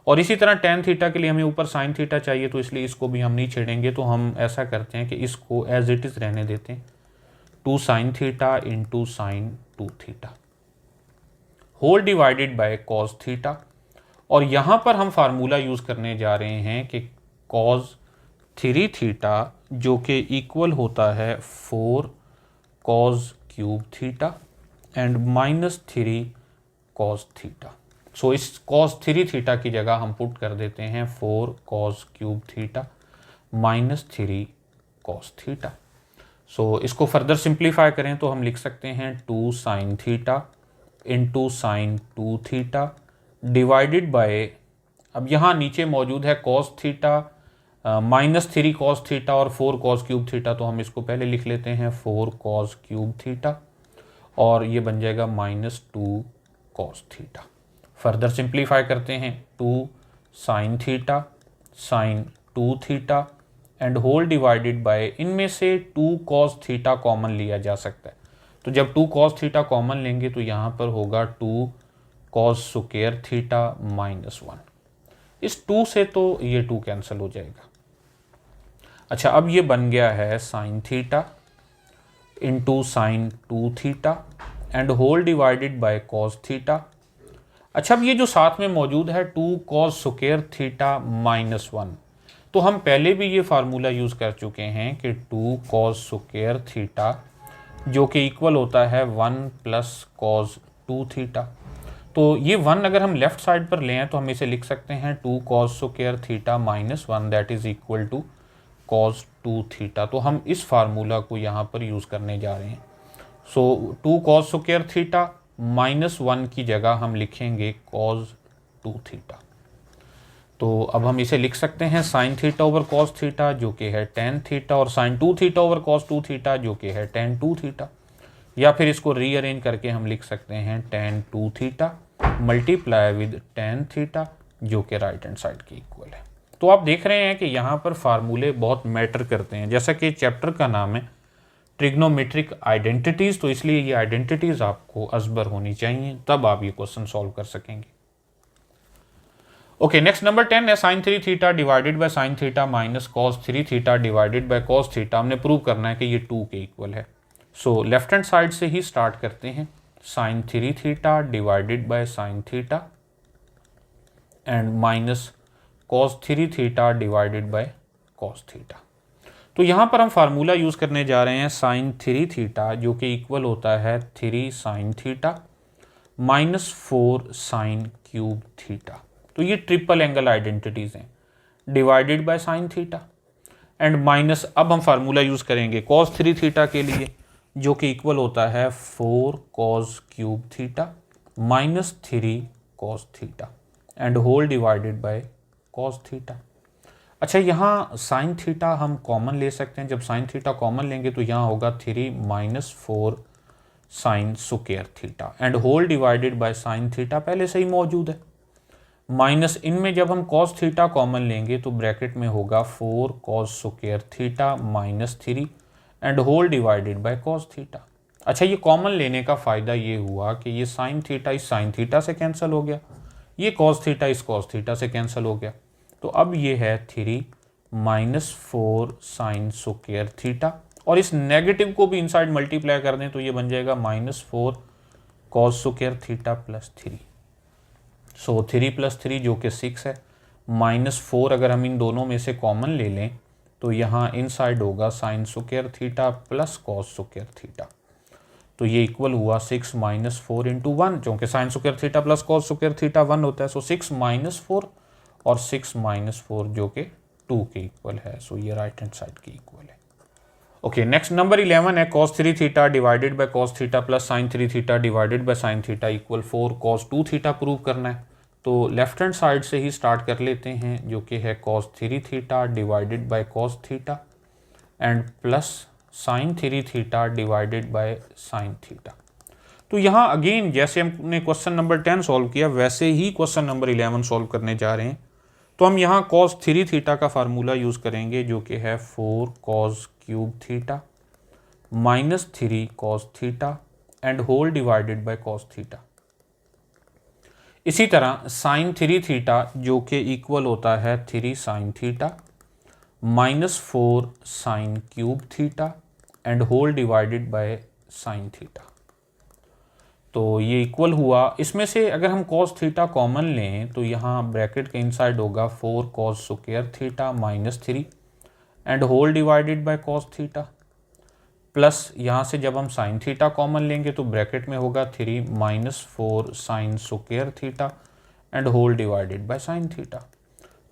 और इसी तरह टेन थीटा के लिए हमें ऊपर साइन थीटा चाहिए तो इसलिए इसको भी हम नहीं छेड़ेंगे। तो हम ऐसा करते हैं कि इसको एज इट इज़ रहने देते हैं 2 sine theta into sine 2 theta whole divided by cos theta. और यहाँ पर हम फार्मूला यूज़ करने जा रहे हैं कि कॉस 3 थीटा जो कि इक्वल होता है 4 cos cube theta and minus 3 cos theta. So इस cos 3 थीटा की जगह हम पुट कर देते हैं 4 cos cube theta minus 3 cos theta. So इसको फर्दर सिंप्लीफाई करें तो हम लिख सकते हैं 2 sine theta into sine 2 theta divided by, अब यहाँ नीचे मौजूद है cos theta minus 3 cos theta और 4 cos क्यूब थीटा। तो हम इसको पहले लिख लेते हैं 4 cos क्यूब थीटा और ये बन जाएगा minus 2 cos theta. Further simplify करते हैं 2 sine theta sine 2 theta and whole divided by, इनमें से 2 cos थीटा कॉमन लिया जा सकता है। तो जब 2 cos थीटा कॉमन लेंगे तो यहाँ पर होगा 2 cos स्क्वायर थीटा माइनस 1। इस 2 से तो ये 2 कैंसिल हो जाएगा। अच्छा, अब ये बन गया है sine theta into sine 2 theta and whole divided by cos theta. अच्छा, अब ये जो साथ में मौजूद है 2 कॉस स्क्वायर थीटा माइनस 1, तो हम पहले भी ये फार्मूला यूज़ कर चुके हैं कि 2 कॉस स्क्वायर थीटा जो कि इक्वल होता है 1 प्लस कॉस 2 थीटा। तो ये 1 अगर हम लेफ्ट साइड पर लें तो हम इसे लिख सकते हैं 2 cos square theta minus 1 that is equal to cos 2 theta. तो हम इस फार्मूला को यहाँ पर यूज़ करने जा रहे हैं। सो 2 कॉस स्क्वायर थीटा माइनस 1 की जगह हम लिखेंगे कॉस 2 थीटा। तो अब हम इसे लिख सकते हैं sine theta over cos theta जो कि है टेन थीटा, और sine 2 theta over cos 2 theta जो कि है टेन 2 थीटा। या फिर इसको रीअरेंज करके हम लिख सकते हैं ten 2 theta multiply with tan theta जो कि राइट हैंड साइड के इक्वल है। तो आप देख रहे हैं कि यहाँ पर फार्मूले बहुत मैटर करते हैं। जैसा कि चैप्टर का नाम है ट्रिग्नोमेट्रिक आइडेंटिटीज़, तो इसलिए ये आइडेंटिटीज़ आपको अजबर होनी चाहिए, तब आप ये क्वेश्चन सॉल्व कर सकेंगे। ओके, नेक्स्ट नंबर 10 है sine 3 theta divided by sine theta minus cos 3 theta divided by cos theta. हमने प्रूव करना है कि ये 2 के इक्वल है। सो लेफ्ट हैंड साइड से ही स्टार्ट करते हैं। Sine 3 theta divided by sine theta and minus cos 3 theta divided by cos theta. तो यहाँ पर हम फार्मूला यूज़ करने जा रहे हैं साइन 3 थीटा जो कि इक्वल होता है 3 sine theta minus 4 sine cube theta. तो ये ट्रिपल एंगल आइडेंटिटीज़ हैं divided by sine theta and minus, अब हम फार्मूला यूज़ करेंगे कॉस 3 थीटा के लिए जो कि इक्वल होता है 4 cos cube theta minus 3 cos theta and whole divided by cos theta. अच्छा, यहाँ साइन थीटा हम कॉमन ले सकते हैं। जब साइन थीटा कॉमन लेंगे तो यहाँ होगा 3 minus 4 sine square theta and whole divided by sine theta पहले से ही मौजूद है। माइनस इनमें जब हम कॉस थीटा कॉमन लेंगे तो ब्रैकेट में होगा 4 cos square theta minus 3 and whole divided by cos theta. अच्छा, ये कॉमन लेने का फ़ायदा ये हुआ कि ये साइन थीटा इस साइन थीटा से कैंसिल हो गया, ये कॉस थीटा इस कॉस थीटा से कैंसिल हो गया। तो अब ये है 3 माइनस 4 साइन स्क्वायर थीटा, और इस नेगेटिव को भी इनसाइड मल्टीप्लाई कर दें तो ये बन जाएगा minus 4 cos square theta plus 3। सो 3 प्लस 3 जो कि 6 है, माइनस 4 अगर हम इन दोनों में से कॉमन ले लें तो यहाँ इनसाइड होगा sign square theta plus cos square theta. तो ये इक्वल हुआ 6 माइनस 4 इंटू 1, क्योंकि sign square theta plus cos square theta 1 होता है। सो 6 माइनस 4 और 6 माइनस 4 जो कि 2 के इक्वल है। सो ये राइट हैंड साइड के इक्वल है। ओके, नेक्स्ट नंबर 11 है cos 3 theta divided by cos theta plus sign 3 theta divided by sine theta equal 4 cos 2 theta prove करना है। तो लेफ्ट हैंड साइड से ही स्टार्ट कर लेते हैं जो कि है cos 3 theta divided by cos theta and plus sign 3 theta divided by sine theta. तो यहाँ अगेन जैसे हमने क्वेश्चन नंबर 10 सॉल्व किया वैसे ही क्वेश्चन नंबर 11 सॉल्व करने जा रहे हैं। तो हम यहाँ कॉस 3 थीटा का फार्मूला यूज़ करेंगे जो कि है 4 cos cube theta minus 3 cos theta and whole divided by cos theta. इसी तरह साइन 3 थीटा जो कि इक्वल होता है 3 sine theta minus 4 sine cube theta and whole divided by sine theta. तो ये इक्वल हुआ, इसमें से अगर हम कॉस थीटा कॉमन लें तो यहाँ ब्रैकेट के इनसाइड होगा 4 cos square theta minus 3 and whole divided by cos theta, plus यहाँ से जब हम साइन थीटा कॉमन लेंगे तो ब्रैकेट में होगा 3 minus 4 sine square theta and whole divided by sine theta.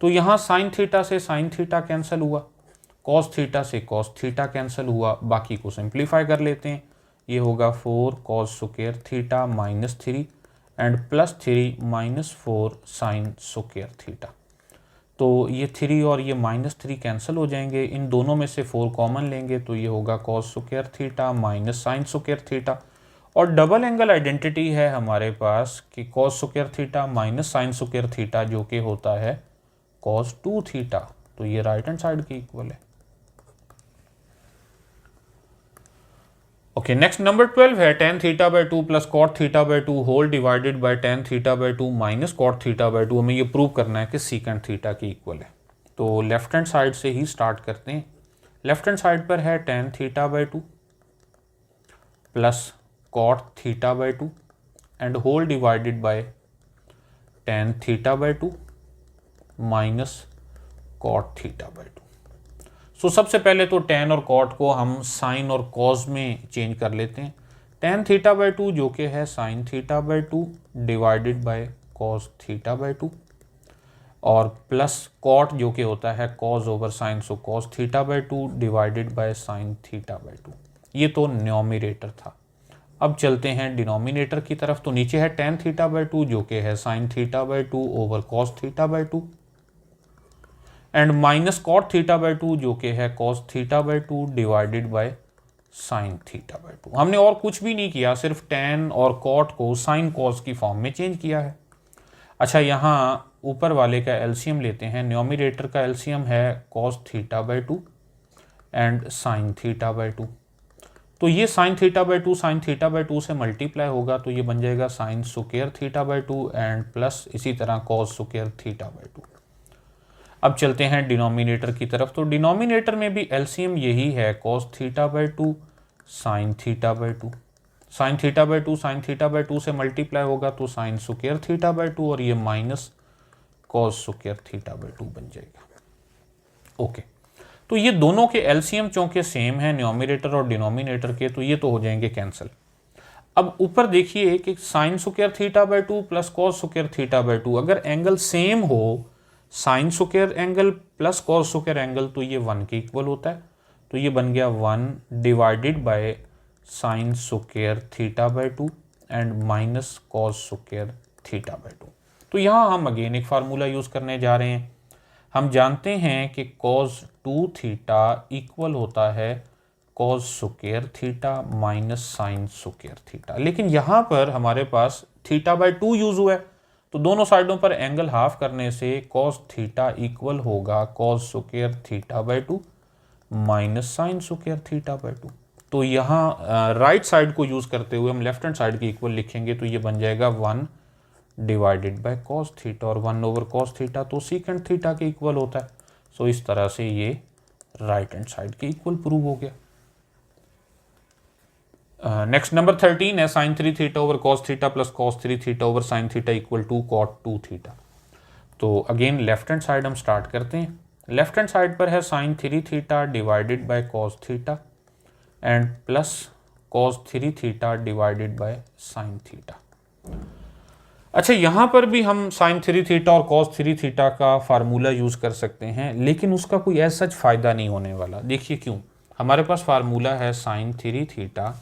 तो यहाँ साइन थीटा से साइन थीटा कैंसिल हुआ, कॉस थीटा से कॉस थीटा कैंसिल हुआ, बाकी को सिंप्लीफाई कर लेते हैं। ये होगा 4 cos square theta minus 3 and plus 3 minus 4 sine square theta. तो ये 3 और ये माइनस 3 कैंसिल हो जाएंगे, इन दोनों में से 4 कॉमन लेंगे तो ये होगा cos square theta minus sine square theta. और डबल एंगल आइडेंटिटी है हमारे पास कि cos square theta minus sine square theta जो कि होता है कॉस 2 थीटा। तो ये राइट हैंड साइड के इक्वल है। ओके, नेक्स्ट नंबर 12 है tan theta by 2 plus cot theta by 2 whole divided by tan theta by 2 minus cot theta by 2। हमें ये प्रूव करना है कि सीकेंट थीटा की इक्वल है। तो लेफ्ट हैंड साइड से ही स्टार्ट करते हैं। लेफ्ट हैंड साइड पर है tan θ/2 plus cot θ/2 and whole divided by tan θ/2 minus cot θ/2। So सबसे पहले तो tan और cot को हम sin और cos में चेंज कर लेते हैं। tan θ/2 जो कि है sin θ/2 डिवाइडेड बाय cos θ/2 और प्लस cot जो कि होता है cos over sin, so cos θ/2 divided by sin θ/2। ये तो न्यूमरेटर था। अब चलते हैं डिनोमिनेटर की तरफ। तो नीचे है tan θ/2 जो कि है sin θ/2 over cos θ/2 and minus cot θ/2 जो कि है cos θ/2 डिवाइडेड बाय sin θ/2। हमने और कुछ भी नहीं किया, सिर्फ tan और cot को sin cos की फॉर्म में चेंज किया है। अच्छा, यहाँ ऊपर वाले का एलसीएम लेते हैं। न्यूमरेटर का एलसीएम है cos θ/2 एंड sin θ/2। तो ये sin θ/2 से मल्टीप्लाई होगा तो ये बन जाएगा sin स्क्वायर θ/2 एंड प्लस इसी तरह cos स्क्वायर θ/2। अब चलते हैं डिनोमिनेटर की तरफ। तो डिनोमिनेटर में भी एलसीएम यही है cos θ/2 sin θ/2। sin θ/2 से मल्टीप्लाई होगा तो sin स्क्वायर θ/2 और ये माइनस cos स्क्वायर θ/2 बन जाएगा। ओके, तो ये दोनों के एलसीएम चूंकि सेम है न्यूमरेटर और डिनोमिनेटर के, तो ये तो हो जाएंगे कैंसिल। अब ऊपर देखिए कि sin square θ/2 plus cos square θ/2, अगर एंगल सेम हो, sin square angle plus cos square angle, तो ये 1 के इक्वल होता है। तो ये बन गया 1 divided by sin square θ/2 and minus cos square θ/2। तो यहाँ हम अगेन एक फार्मूला यूज करने जा रहे हैं। हम जानते हैं कि cos 2θ इक्वल होता है cos square theta minus sin square theta, लेकिन यहाँ पर हमारे पास θ/2 यूज हुआ है, तो दोनों साइडों पर एंगल हाफ करने से cos थीटा इक्वल होगा cos square θ/2 minus sin square θ/2। तो यहाँ राइट साइड को यूज करते हुए हम लेफ्ट हैंड साइड के इक्वल लिखेंगे, तो ये बन जाएगा 1 डिवाइडेड बाय cos थीटा और 1 ओवर cos थीटा तो सीकेंट थीटा के इक्वल होता है। सो इस तरह से ये राइट हैंड साइड के इक्वल प्रूव हो गया। नेक्स्ट नंबर 13 है sin 3θ over cos theta plus cos 3θ over sin theta equal to cot 2θ। तो अगेन लेफ्ट हैंड साइड हम स्टार्ट करते हैं। लेफ्ट हैंड साइड पर है sin 3θ divided by cos theta and plus cos 3θ divided by sin theta. अच्छा, यहाँ पर भी हम sin 3θ और cos 3θ का फार्मूला यूज कर सकते हैं, लेकिन उसका कोई ऐसा सच फायदा नहीं होने वाला। देखिए क्यों। हमारे पास फार्मूला है sin 3θ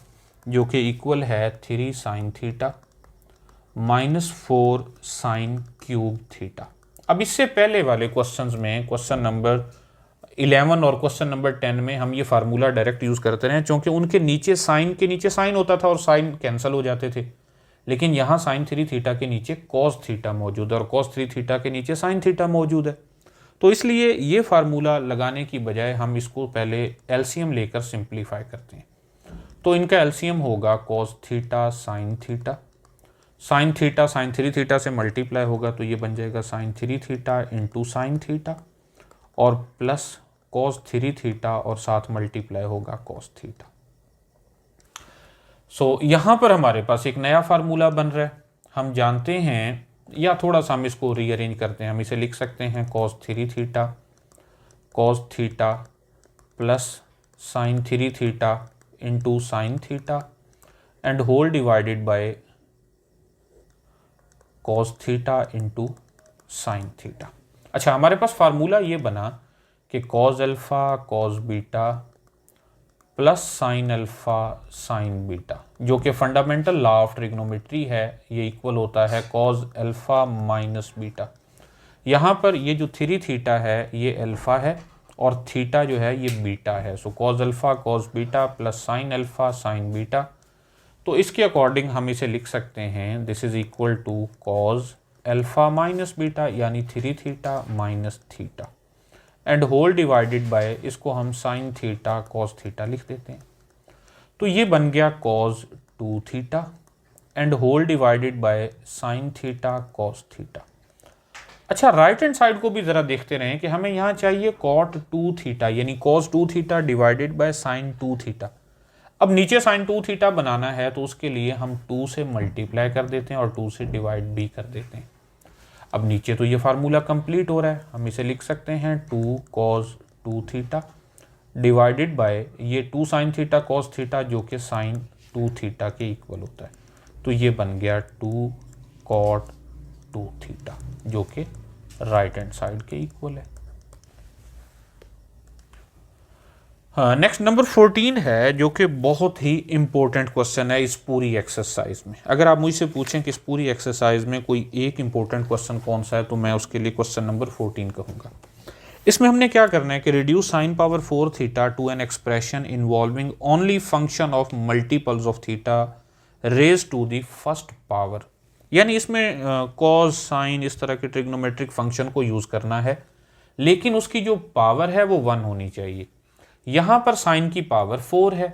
जो कि इक्वल है 3 sin theta minus 4 sin cube theta. अब इससे पहले वाले क्वेश्चंस में, क्वेश्चन नंबर 11 और क्वेश्चन नंबर 10 में हम ये फार्मूला डायरेक्ट यूज करते रहे, क्योंकि उनके नीचे साइन के नीचे साइन होता था और साइन कैंसिल हो जाते थे। लेकिन यहाँ sin 3θ के नीचे cos थीटा मौजूद है और cos 3θ के नीचे sin थीटा मौजूद है। तो इसलिए ये फार्मूला लगाने की बजाय हम इसको पहले एलसीएम लेकर सिंप्लीफाई करते हैं। तो इनका एलसीएम होगा cos theta sin theta, sin theta sin 3θ से मल्टीप्लाई होगा तो ये बन जाएगा sin 3θ इंटू sin थीटा और प्लस cos 3θ और साथ मल्टीप्लाई होगा cos थीटा। सो यहाँ पर हमारे पास एक नया फार्मूला बन रहा है। हम जानते हैं, या थोड़ा सा हम इसको रीअरेंज करते हैं, हम इसे लिख सकते हैं cos 3θ plus sin 3θ into sin theta and whole divided by cos theta into sin theta. अच्छा, हमारे पास फार्मूला ये बना कि cos alpha cos beta plus sin alpha sin beta, जो कि फंडामेंटल लॉ ऑफ ट्रिग्नोमेट्री है, ये इक्वल होता है cos अल्फा माइनस बीटा। यहाँ पर ये जो 3θ है ये अल्फा है और थीटा जो है ये बीटा है। So cos alpha cos beta plus sin alpha sin beta. तो इसके अकॉर्डिंग हम इसे लिख सकते हैं, this is equal to cos alpha minus beta यानी 3θ minus theta and whole divided by, इसको हम sin थीटा cos थीटा लिख देते हैं। तो ये बन गया cos 2θ and whole divided by sin theta cos theta. अच्छा, राइट हैंड साइड को भी ज़रा देखते रहें कि हमें यहाँ चाहिए कॉट 2 थीटा यानी cos 2 theta divided by sine 2 theta. अब नीचे साइन 2 थीटा बनाना है तो उसके लिए हम 2 से मल्टीप्लाई कर देते हैं और 2 से डिवाइड भी कर देते हैं। अब नीचे तो ये फार्मूला कंप्लीट हो रहा है, हम इसे लिख सकते हैं 2 कॉस 2 थीटा डिवाइडेड बाय ये 2 साइन थीटा कॉस थीटा जो कि साइन 2 थीटा के इक्वल होता है। तो ये बन गया 2 कॉट 2 थीटा जो कि राइट हैंड साइड के इक्वल है। हाँ, नेक्स्ट नंबर 14 है जो कि बहुत ही इंपॉर्टेंट क्वेश्चन है इस पूरी एक्सरसाइज में। अगर आप मुझसे पूछें कि इस पूरी एक्सरसाइज में कोई एक इंपॉर्टेंट क्वेश्चन कौन सा है तो मैं उसके लिए क्वेश्चन नंबर 14 कहूँगा। इसमें हमने क्या करना है कि reduce sine power 4 theta to an expression involving only function of multiples of theta raise to the first power. यानी इसमें कॉज साइन इस तरह के ट्रिग्नोमेट्रिक फंक्शन को यूज़ करना है, लेकिन उसकी जो पावर है वो 1 होनी चाहिए। यहाँ पर साइन की पावर 4 है,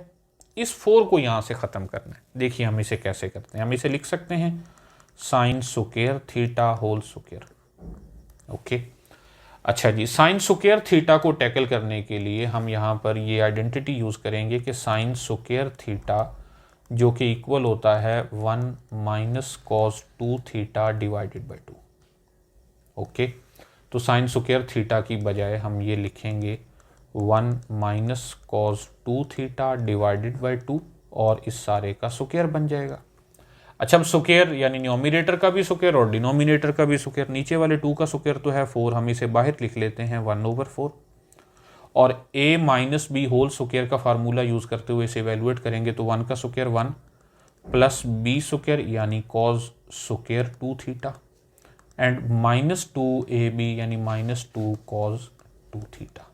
इस 4 को यहाँ से ख़त्म करना है। देखिए हम इसे कैसे करते हैं, हम इसे लिख सकते हैं sine square theta whole square. Okay, अच्छा जी, साइन स्क्वायर थीटा को टैकल करने के लिए हम यहाँ पर ये आइडेंटिटी यूज़ करेंगे कि साइन स्क्वायर थीटा जो कि इक्वल होता है 1 minus cos 2 theta divided by 2। Okay, तो साइन स्क्वायर थीटा की बजाय हम ये लिखेंगे 1 minus cos 2 theta divided by 2 और इस सारे का स्क्वायर बन जाएगा। अच्छा, अब स्क्वायर यानी न्यूमरेटर का भी स्क्वायर और डिनोमिनेटर का भी स्क्वायर, नीचे वाले 2 का स्क्वायर तो है 4, हम इसे बाहर लिख लेते हैं 1/4 और a minus B whole square का फार्मूला यूज़ करते हुए इसे इवेलुएट करेंगे तो 1 का स्क्वायर 1 प्लस बी स्क्वायर यानी cos square 2 theta and -2ab यानी -2 कॉस 2 थीटा।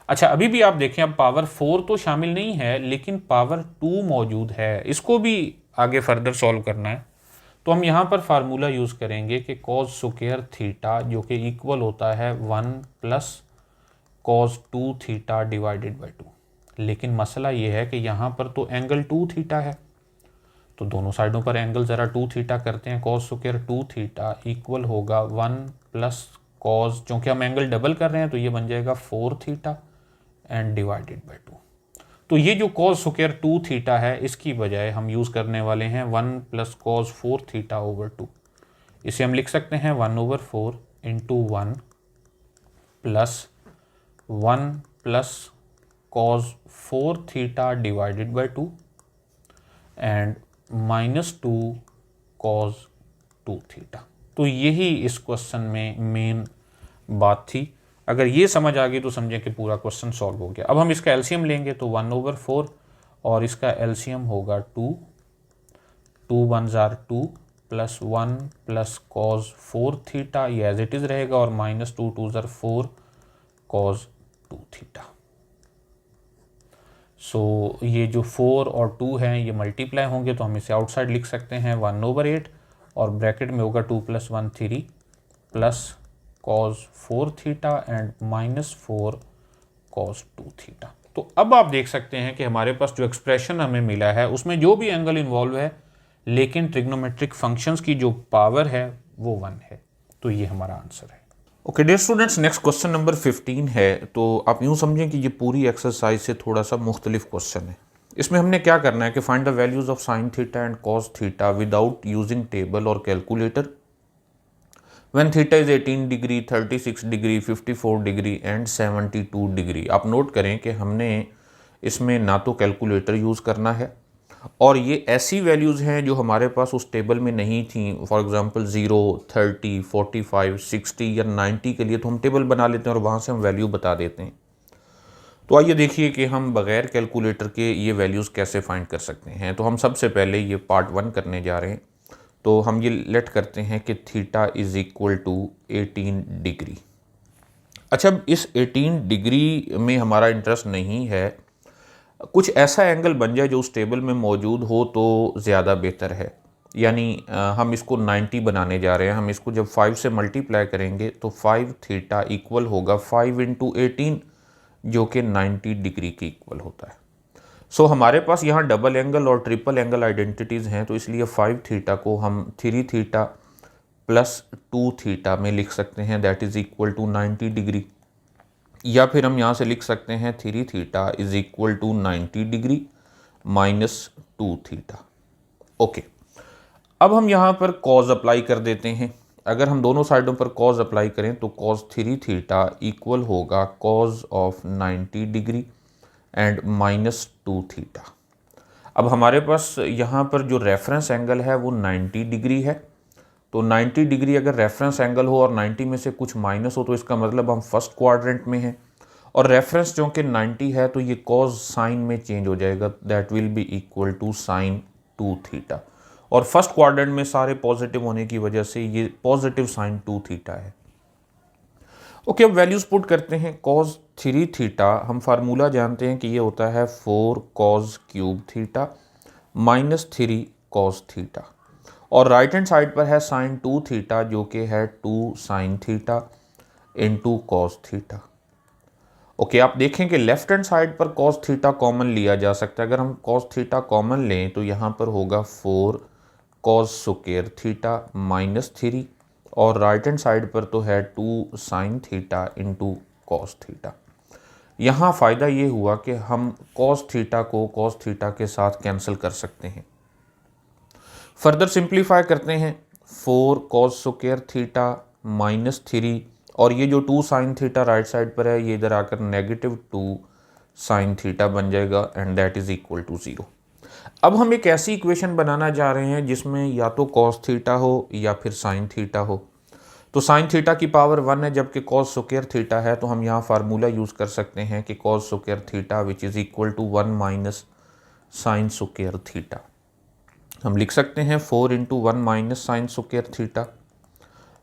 अच्छा, अभी भी आप देखें अब पावर 4 तो शामिल नहीं है लेकिन पावर 2 मौजूद है, इसको भी आगे फर्दर सॉल्व करना है। तो हम यहाँ पर फार्मूला यूज़ करेंगे कि कॉस स्क्वायर थीटा जो कि इक्वल होता है 1 plus cos 2 theta divided by 2। लेकिन मसला ये है कि यहाँ पर तो एंगल 2 थीटा है, तो दोनों साइडों पर एंगल ज़रा 2 थीटा करते हैं। कॉस स्क्वायर 2 थीटा इक्वल होगा 1 प्लस कॉस, चूँकि हम एंगल डबल कर रहे हैं तो ये बन जाएगा 4 थीटा एंड डिवाइडेड बाई 2। तो ये जो कॉस स्क्वायर 2 थीटा है इसकी बजाय हम यूज़ करने वाले हैं 1 प्लस कॉस 4 थीटा ओवर 2। इसे हम लिख सकते हैं 1/4 into 1 plus 1 plus cos 4 theta divided by 2 and -2 cos 2 theta. तो यही इस क्वेश्चन में मेन बात थी। अगर ये समझ आ गई तो समझें कि पूरा क्वेश्चन सॉल्व हो गया। अब हम इसका एलसीएम लेंगे तो 1/4 और इसका एलसीएम होगा 2 1 jar 2 plus 1 plus cos 4 theta, ये एज इट इज़ रहेगा और -2 2 जार 4 कॉस 2 थीटा। सो ये जो 4 और 2 हैं ये मल्टीप्लाई होंगे तो हम इसे आउटसाइड लिख सकते हैं 1/8 और ब्रैकेट में होगा 2 + 1 3 plus cos 4 theta and -4 cos 2 theta. तो अब आप देख सकते हैं कि हमारे पास जो एक्सप्रेशन हमें मिला है उसमें जो भी एंगल इन्वॉल्व है लेकिन ट्रिग्नोमेट्रिक फंक्शंस की जो पावर है वो 1 है। तो ये हमारा आंसर है। Okay dear students, next question number 15 है। तो आप यूँ समझें कि ये पूरी एक्सरसाइज से थोड़ा सा मुख्तलिफ क्वेश्चन है। इसमें हमने क्या करना है कि find the values of sine theta and cos theta without using table और calculator when theta is 18 degree 36 degree 54 degree and 72 degree. आप नोट करें कि हमने इसमें ना तो कैलकुलेटर यूज़ करना है और ये ऐसी वैल्यूज़ हैं जो हमारे पास उस टेबल में नहीं थी। फॉर एग्जांपल 0 30 45 60 या 90 के लिए तो हम टेबल बना लेते हैं और वहाँ से हम वैल्यू बता देते हैं। तो आइए देखिए कि हम बग़ैर कैलकुलेटर के ये वैल्यूज़ कैसे फाइंड कर सकते हैं। तो हम सबसे पहले ये पार्ट 1 करने जा रहे हैं। तो हम ये लेट करते हैं कि theta is equal to 18 degree. अच्छा, अब इस 18 डिग्री में हमारा इंटरेस्ट नहीं है, कुछ ऐसा एंगल बन जाए जो उस टेबल में मौजूद हो तो ज़्यादा बेहतर है। यानी हम इसको 90 बनाने जा रहे हैं। हम इसको जब 5 से मल्टीप्लाई करेंगे तो 5 थीटा इक्वल होगा 5 × 18 जो कि 90 डिग्री के इक्वल होता है। सो हमारे पास यहाँ डबल एंगल और ट्रिपल एंगल आइडेंटिटीज़ हैं तो इसलिए 5 थीटा को हम 3 थीटा प्लस 2 थीटा में लिख सकते हैं, that is equal to 90 degree. या फिर हम यहाँ से लिख सकते हैं 3 theta is equal to 90 degree minus 2 theta. Okay, अब हम यहाँ पर कॉज अप्लाई कर देते हैं। अगर हम दोनों साइडों पर कॉज अप्लाई करें तो कॉज 3 थीटा इक्वल होगा cause of 90 degree and minus 2 theta. अब हमारे पास यहाँ पर जो रेफरेंस एंगल है वो 90 डिग्री है, तो 90 डिग्री अगर रेफरेंस एंगल हो और 90 में से कुछ माइनस हो तो इसका मतलब हम फर्स्ट क्वाड्रेंट में हैं, और रेफरेंस जो कि 90 है तो ये कॉज साइन में चेंज हो जाएगा, that will be equal to sine 2 theta. और फर्स्ट क्वाड्रेंट में सारे पॉजिटिव होने की वजह से ये पॉजिटिव साइन 2 थीटा है। ओके, अब वैल्यूज पुट करते हैं। कॉज 3 थीटा हम फार्मूला जानते हैं कि ये होता है 4 cause cube theta minus 3 cos theta, और राइट हैंड साइड पर है साइन 2 थीटा जो कि है 2 sine theta into cos theta. Okay, आप देखें कि लेफ्ट हैंड साइड पर कॉस थीटा कॉमन लिया जा सकता है। अगर हम कॉस थीटा कॉमन लें तो यहाँ पर होगा 4 कॉस स्क्वायर थीटा माइनस 3, और राइट हैंड साइड पर तो है 2 sine theta into cos theta. यहाँ फ़ायदा ये हुआ कि हम कॉस थीटा को कॉस थीटा के साथ कैंसिल कर सकते हैं। फर्दर सिंप्लीफाई करते हैं, 4 कॉस स्क्वायर थीटा माइनस 3, और ये जो 2 साइन थीटा राइट साइड पर है ये इधर आकर नेगेटिव 2 साइन थीटा बन जाएगा and that is equal to 0। अब हम एक ऐसी इक्वेशन बनाना चाह रहे हैं जिसमें या तो कॉस थीटा हो या फिर साइन थीटा हो। तो साइन थीटा की पावर 1 है जबकि कॉस स्क्वायर थीटा है, तो हम यहाँ फार्मूला यूज़ कर सकते हैं कि cos square theta which is equal to 1 minus sine square theta. हम लिख सकते हैं 4 into 1 minus sine square theta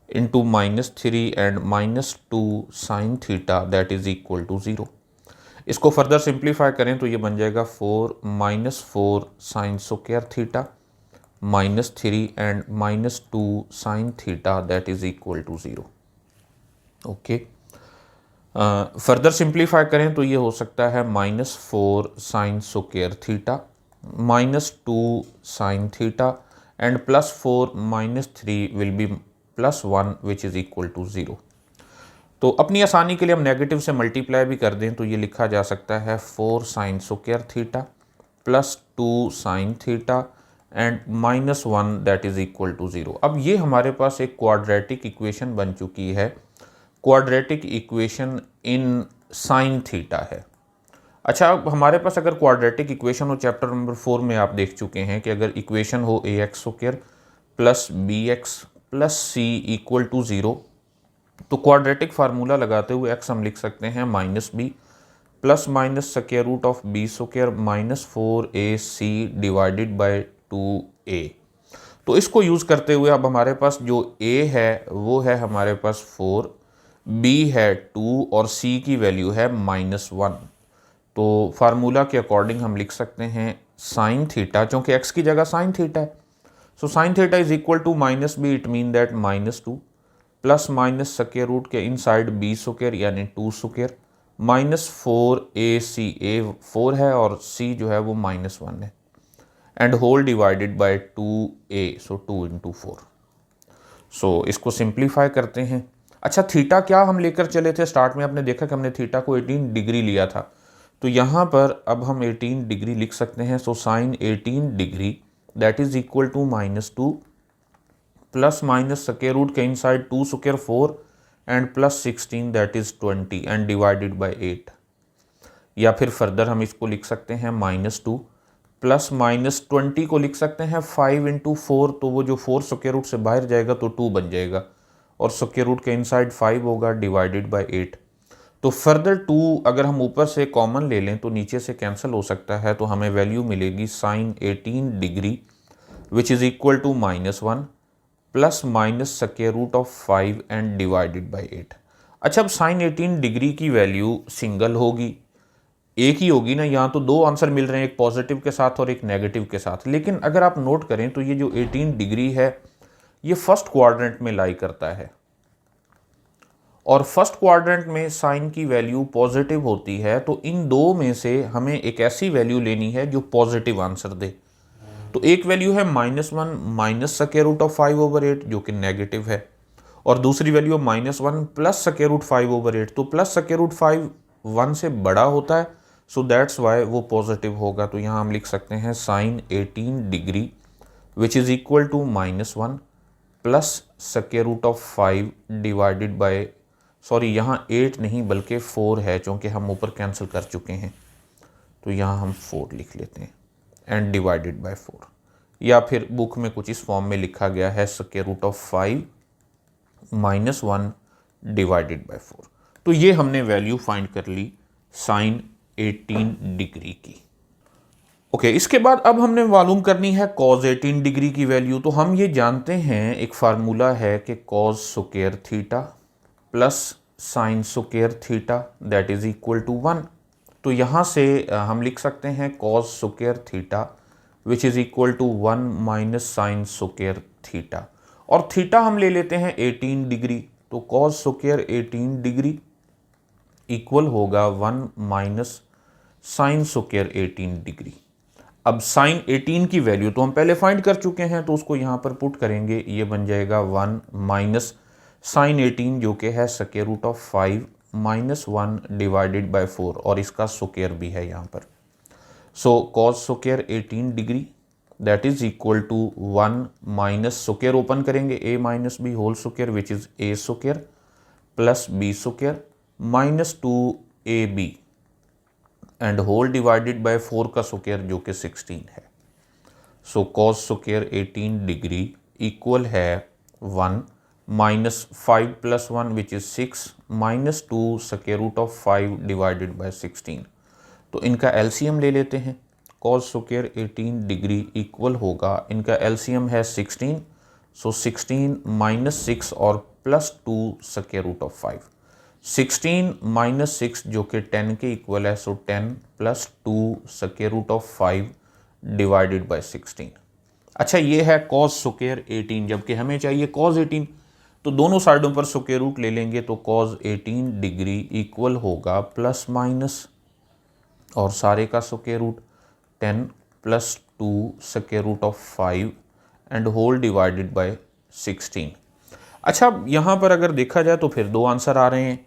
into minus 3 and minus 2 sine theta that is equal to 0। इसको फर्दर सिंप्लीफाई करें तो ये बन जाएगा 4 minus 4 sine square theta minus 3 and minus 2 sine theta that is equal to 0। Okay, further simplify करें तो ये हो सकता है minus 4 sine square theta minus 2 sine theta and plus 4 minus 3 will be plus 1 which is equal to 0। तो अपनी आसानी के लिए हम नेगेटिव से मल्टीप्लाई भी कर दें तो ये लिखा जा सकता है 4 sine square theta plus 2 sine theta and minus 1 that is equal to 0। अब ये हमारे पास एक क्वाड्रेटिक इक्वेशन बन चुकी है, quadratic equation in sign theta है। अच्छा, अब हमारे पास अगर क्वाड्रेटिक इक्वेशन हो, चैप्टर नंबर 4 में आप देख चुके हैं कि अगर इक्वेशन हो a x square plus b x plus c equal to 0, तो क्वाड्रेटिक फार्मूला लगाते हुए एक्स हम लिख सकते हैं minus b plus minus square root of b square minus 4ac divided by 2a। तो इसको यूज़ करते हुए अब हमारे पास जो a है वो है हमारे पास 4, b है 2 और c की वैल्यू है -1। तो फार्मूला के अकॉर्डिंग हम लिख सकते हैं साइन थीटा, चूँकि x की जगह साइन थीटा है, so sine theta is equal to minus b, it mean that -2 plus minus square root के इनसाइड बी स्क्वायर यानी 2 स्क्वायर माइनस 4ac, a 4 है और c जो है वो -1 है and whole divided by 2a, so 2 into 4। So इसको simplify करते हैं। अच्छा, थीटा क्या हम लेकर चले थे स्टार्ट में, आपने देखा कि हमने थीटा को 18 डिग्री लिया था, तो यहाँ पर अब हम 18 डिग्री लिख सकते हैं। So sine 18 degree that is equal to -2 plus minus square root के inside 2 square 4 and plus 16 that is 20 and divided by 8। या फिर फर्दर हम इसको लिख सकते हैं -2 प्लस -20 को लिख सकते हैं 5 इंटू 4, तो वो जो 4 स्क्वायर रूट से बाहर जाएगा तो 2 बन जाएगा और स्क्वायर रूट के इनसाइड 5 होगा डिवाइडेड बाय 8। तो फर्दर 2 अगर हम ऊपर से कॉमन ले लें तो नीचे से कैंसिल हो सकता है, तो हमें वैल्यू मिलेगी sine 18 degree which is equal to -1 plus minus square root of 5 and divided by 8। अच्छा, अब साइन 18 डिग्री की वैल्यू सिंगल होगी, एक ही होगी ना, यहाँ तो दो आंसर मिल रहे हैं, एक पॉजिटिव के साथ और एक नेगेटिव के साथ। लेकिन अगर आप नोट करें तो ये जो 18 डिग्री है ये फर्स्ट क्वाड्रेंट में लाई करता है, और फर्स्ट क्वाड्रेंट में साइन की वैल्यू पॉजिटिव होती है, तो इन दो में से हमें एक ऐसी वैल्यू लेनी है जो पॉजिटिव आंसर दे। तो एक वैल्यू है -1 माइनस स्क्वायर रूट ऑफ 5/8 जो कि नेगेटिव है, और दूसरी वैल्यू -1 प्लस स्क्वायर रूट 5/8, तो प्लस स्क्वायर रूट 5 1 से बड़ा होता है, सो दैट्स वाई वो पॉजिटिव होगा। तो यहाँ हम लिख सकते हैं sine 18 degree which is equal to -1 plus square root of 5 divided by, sorry यहाँ 8 नहीं बल्कि 4 है, क्योंकि हम ऊपर कैंसिल कर चुके हैं, तो यहाँ हम 4 लिख लेते हैं एंड डिवाइडेड बाय 4, या फिर बुक में कुछ इस फॉर्म में लिखा गया है square root of 5 -1 divided by 4। तो ये हमने वैल्यू फाइंड कर ली साइन 18 डिग्री की। ओके, इसके बाद अब हमने मालूम करनी है कॉज 18 डिग्री की वैल्यू। तो हम ये जानते हैं, एक फार्मूला है कि cos square theta plus sine square theta that is equal to 1। तो यहाँ से हम लिख सकते हैं cos square theta which is equal to 1 minus sine square theta, और थीटा हम ले लेते हैं 18 डिग्री, तो कॉज स्क्वायर 18 डिग्री इक्वल होगा 1 माइनस साइन स्क्वायर 18 डिग्री। अब साइन 18 की वैल्यू तो हम पहले फाइंड कर चुके हैं, तो उसको यहाँ पर पुट करेंगे, ये बन जाएगा 1 माइनस साइन 18 जो कि है square root of 5 minus 1 divided by 4, और इसका स्क्वायर भी है यहाँ पर। So cos square 18 degree that is equal to 1 minus square open करेंगे a minus B whole square which is a square plus b square minus 2ab and whole divided by 4 का square जो कि 16 है। सो कॉस स्क्वायर 18 डिग्री इक्वल है 1 minus 5 plus 1 which is 6 minus 2 square root of 5 divided by 16। तो इनका LCM ले लेते हैं। कॉस स्क्वायर 18 डिग्री इक्वल होगा, इनका एलसीएम है 16, सो 16 माइनस 6 और plus 2 square root of 5, 16 minus 6 जो कि 10 के इक्वल है, so 10 plus 2 square root of 5 divided by 16। अच्छा, ये है कॉस स्क्वायर 18, जबकि हमें चाहिए कॉस 18, तो दोनों साइडों पर स्क्वायर रूट ले लेंगे, तो कॉस 18 डिग्री इक्वल होगा प्लस माइनस और सारे का square root 10 plus 2 square root of 5 and whole divided by 16। अच्छा, यहाँ पर अगर देखा जाए तो फिर दो आंसर आ रहे हैं,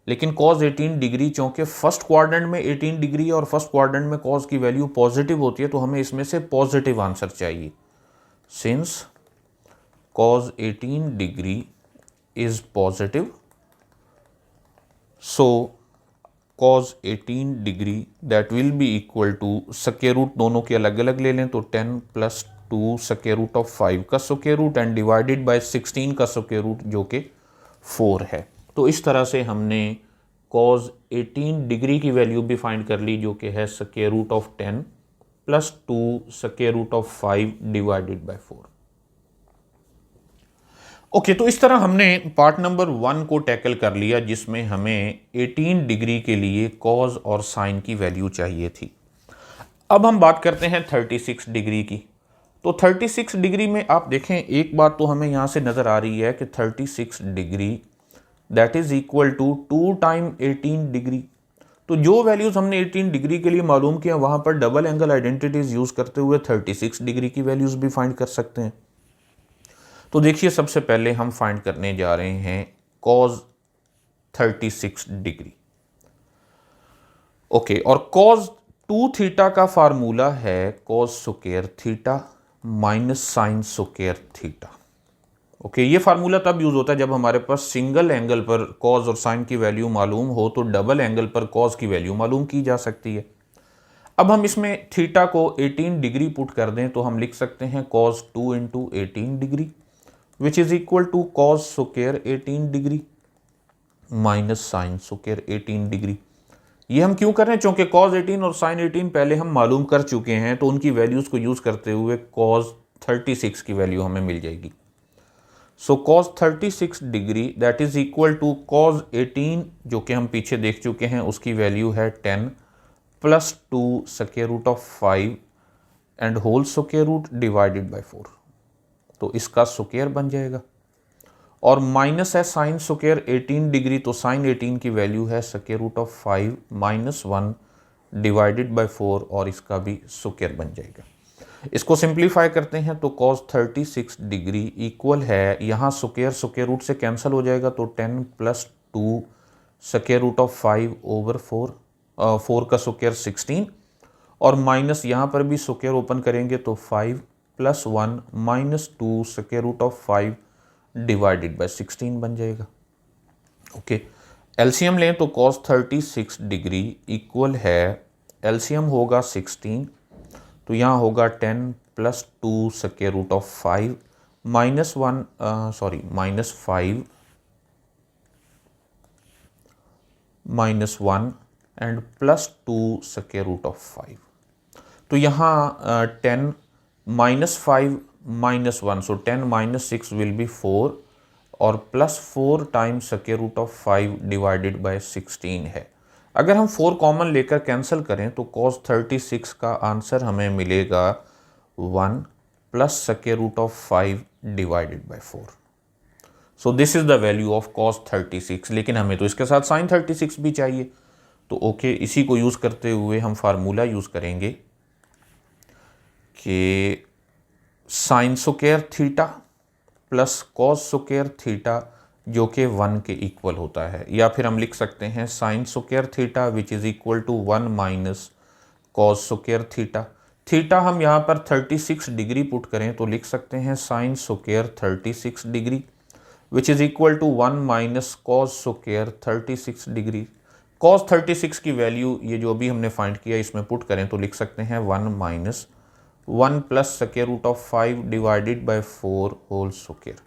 लेकिन कॉस 18 डिग्री चूँकि फर्स्ट क्वाड्रेंट में 18 डिग्री और फर्स्ट क्वाड्रेंट में कॉस की वैल्यू पॉजिटिव होती है, तो हमें इसमें से पॉजिटिव आंसर चाहिए। Since cos 18 degree is positive, so cos 18 degree that will be equal to square root दोनों के अलग अलग ले लें, तो 10 प्लस 2 स्क्वायर रूट ऑफ 5 का square root and divided by 16 का स्क्वायर रूट जो कि 4 है। तो इस तरह से हमने cos 18 डिग्री की वैल्यू भी फाइंड कर ली जो कि है square root of 10 plus 2 square root of 5 divided by 4। Okay, तो इस तरह हमने पार्ट नंबर 1 को टैकल कर लिया, जिसमें हमें 18 डिग्री के लिए कॉज और साइन की वैल्यू चाहिए थी। अब हम बात करते हैं 36 डिग्री की। तो 36 डिग्री में आप देखें, एक बात तो हमें यहाँ से नज़र आ रही है कि 36 degree that is equal to 2 time 18 degree. तो जो वैल्यूज़ हमने 18 डिग्री के लिए मालूम किया, वहाँ पर डबल एंगल आइडेंटिटीज़ यूज़ करते हुए 36 डिग्री की वैल्यूज़ भी फाइंड कर सकते हैं। तो देखिए, सबसे पहले हम फाइंड करने जा रहे हैं कॉज 36 डिग्री। ओके, और कॉज 2 थीटा का फार्मूला है cos square theta minus sine square theta. Okay, ये फार्मूला तब यूज होता है जब हमारे पास सिंगल एंगल पर कॉज और साइन की वैल्यू मालूम हो, तो डबल एंगल पर कॉज की वैल्यू मालूम की जा सकती है। अब हम इसमें थीटा को 18 डिग्री पुट कर दें, तो हम लिख सकते हैं cos 2 into 18 degree which is equal to cos square 18 degree minus sine square 18 degree. ये हम क्यों कर रहे हैं? क्योंकि कॉस 18 और साइन 18 पहले हम मालूम कर चुके हैं, तो उनकी वैल्यूज को यूज करते हुए कॉस 36 की वैल्यू हमें मिल जाएगी। So cos 36 degree that is equal to cos 18 जो कि हम पीछे देख चुके हैं, उसकी वैल्यू है 10 plus 2 square root of 5 and whole square root divided by 4। तो इसका स्क्वायर बन जाएगा, और माइनस है साइन स्क्वायर 18 डिग्री, तो साइन 18 की वैल्यू है square root of 5 minus 1 divided by 4, और इसका भी स्क्वायर बन जाएगा। इसको सिंप्लीफाई करते हैं तो cos 36 डिग्री इक्वल है, यहाँ स्क्वायर रूट से कैंसिल हो जाएगा तो 10 + 2 स्क्वायर रूट ऑफ 5 ओवर 4, 4 का स्क्वायर 16 और माइनस यहाँ पर भी स्क्वायर ओपन करेंगे तो 5 + 1 - 2 square root of 5 divided by 16 बन जाएगा। ओके, एलसीएम लें तो cos 36 डिग्री इक्वल है, एलसीएम होगा 16 तो यहाँ होगा 10 + 2 square root of 5 -1 -1 and +2 square root of 5। तो यहाँ 10 -5 -1 सो 10 - 6 विल बी 4 और +4 times square root of 5 divided by 16 है। अगर हम 4 कॉमन लेकर कैंसिल करें तो cos 36 का आंसर हमें मिलेगा 1 + square root of 5 divided by 4। So this is the value of cos 36। लेकिन हमें तो इसके साथ sin 36 भी चाहिए, तो ओके, इसी को यूज़ करते हुए हम फार्मूला यूज़ करेंगे कि sin square theta plus cos square theta जो कि 1 के इक्वल होता है, या फिर हम लिख सकते हैं sin square theta which is equal to 1 - cos square theta. Theta हम यहाँ पर 36 डिग्री पुट करें तो लिख सकते हैं sin square 36 degree which is equal to 1 - cos square 36 degree. cos 36 की वैल्यू ये जो अभी हमने फाइंड किया इसमें पुट करें तो लिख सकते हैं 1 - 1 + square root of 5 divided by 4 whole square.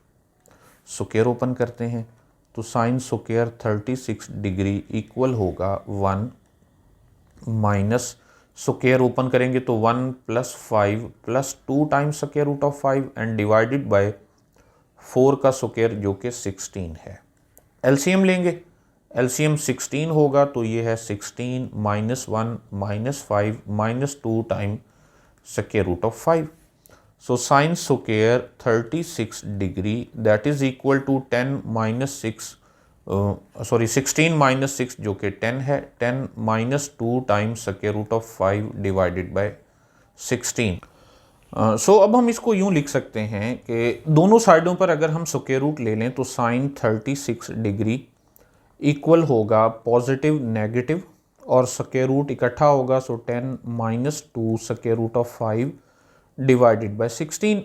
Square open करते हैं तो sin स्क्वायर 36 डिग्री इक्वल होगा 1 माइनस स्क्वायर ओपन करेंगे तो 1 + 5 + 2 times square root of 5 and divided by 4 का स्क्वायर जो कि 16 है। एलसीएम लेंगे, एलसीएम 16 होगा तो ये है 16 - 1 - 5 - 2 time square root of 5। So sin square 36 degree that is equal to 16 - 6 जो कि 10 है, 10 - 2 times square root of 5 divided by 16। So अब हम इसको यूँ लिख सकते हैं कि दोनों साइडों पर अगर हम स्क्वायर रूट ले लें तो sin 36 डिग्री इक्वल होगा पॉजिटिव नेगेटिव और स्क्वायर रूट इकट्ठा होगा, so 10 - 2 square root of 5 divided by 16।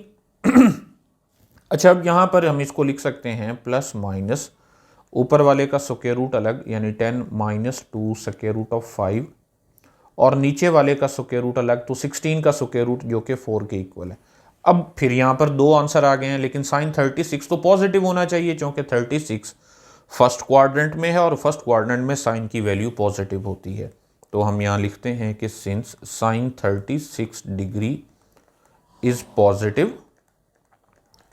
अच्छा, अब यहाँ पर हम इसको लिख सकते हैं प्लस माइनस, ऊपर वाले का स्क्वायर रूट अलग यानी 10 - 2 स्क्वायर रूट ऑफ 5 और नीचे वाले का स्क्वायर रूट अलग तो 16 का स्क्वायर रूट जो कि 4 के इक्वल है। अब फिर यहाँ पर दो आंसर आ गए हैं, लेकिन sin 36 तो पॉजिटिव होना चाहिए क्योंकि 36 फर्स्ट क्वाड्रेंट में है और फर्स्ट क्वाड्रेंट में साइन की वैल्यू पॉजिटिव होती है। तो हम यहाँ लिखते हैं कि since sin 36 degree is positive,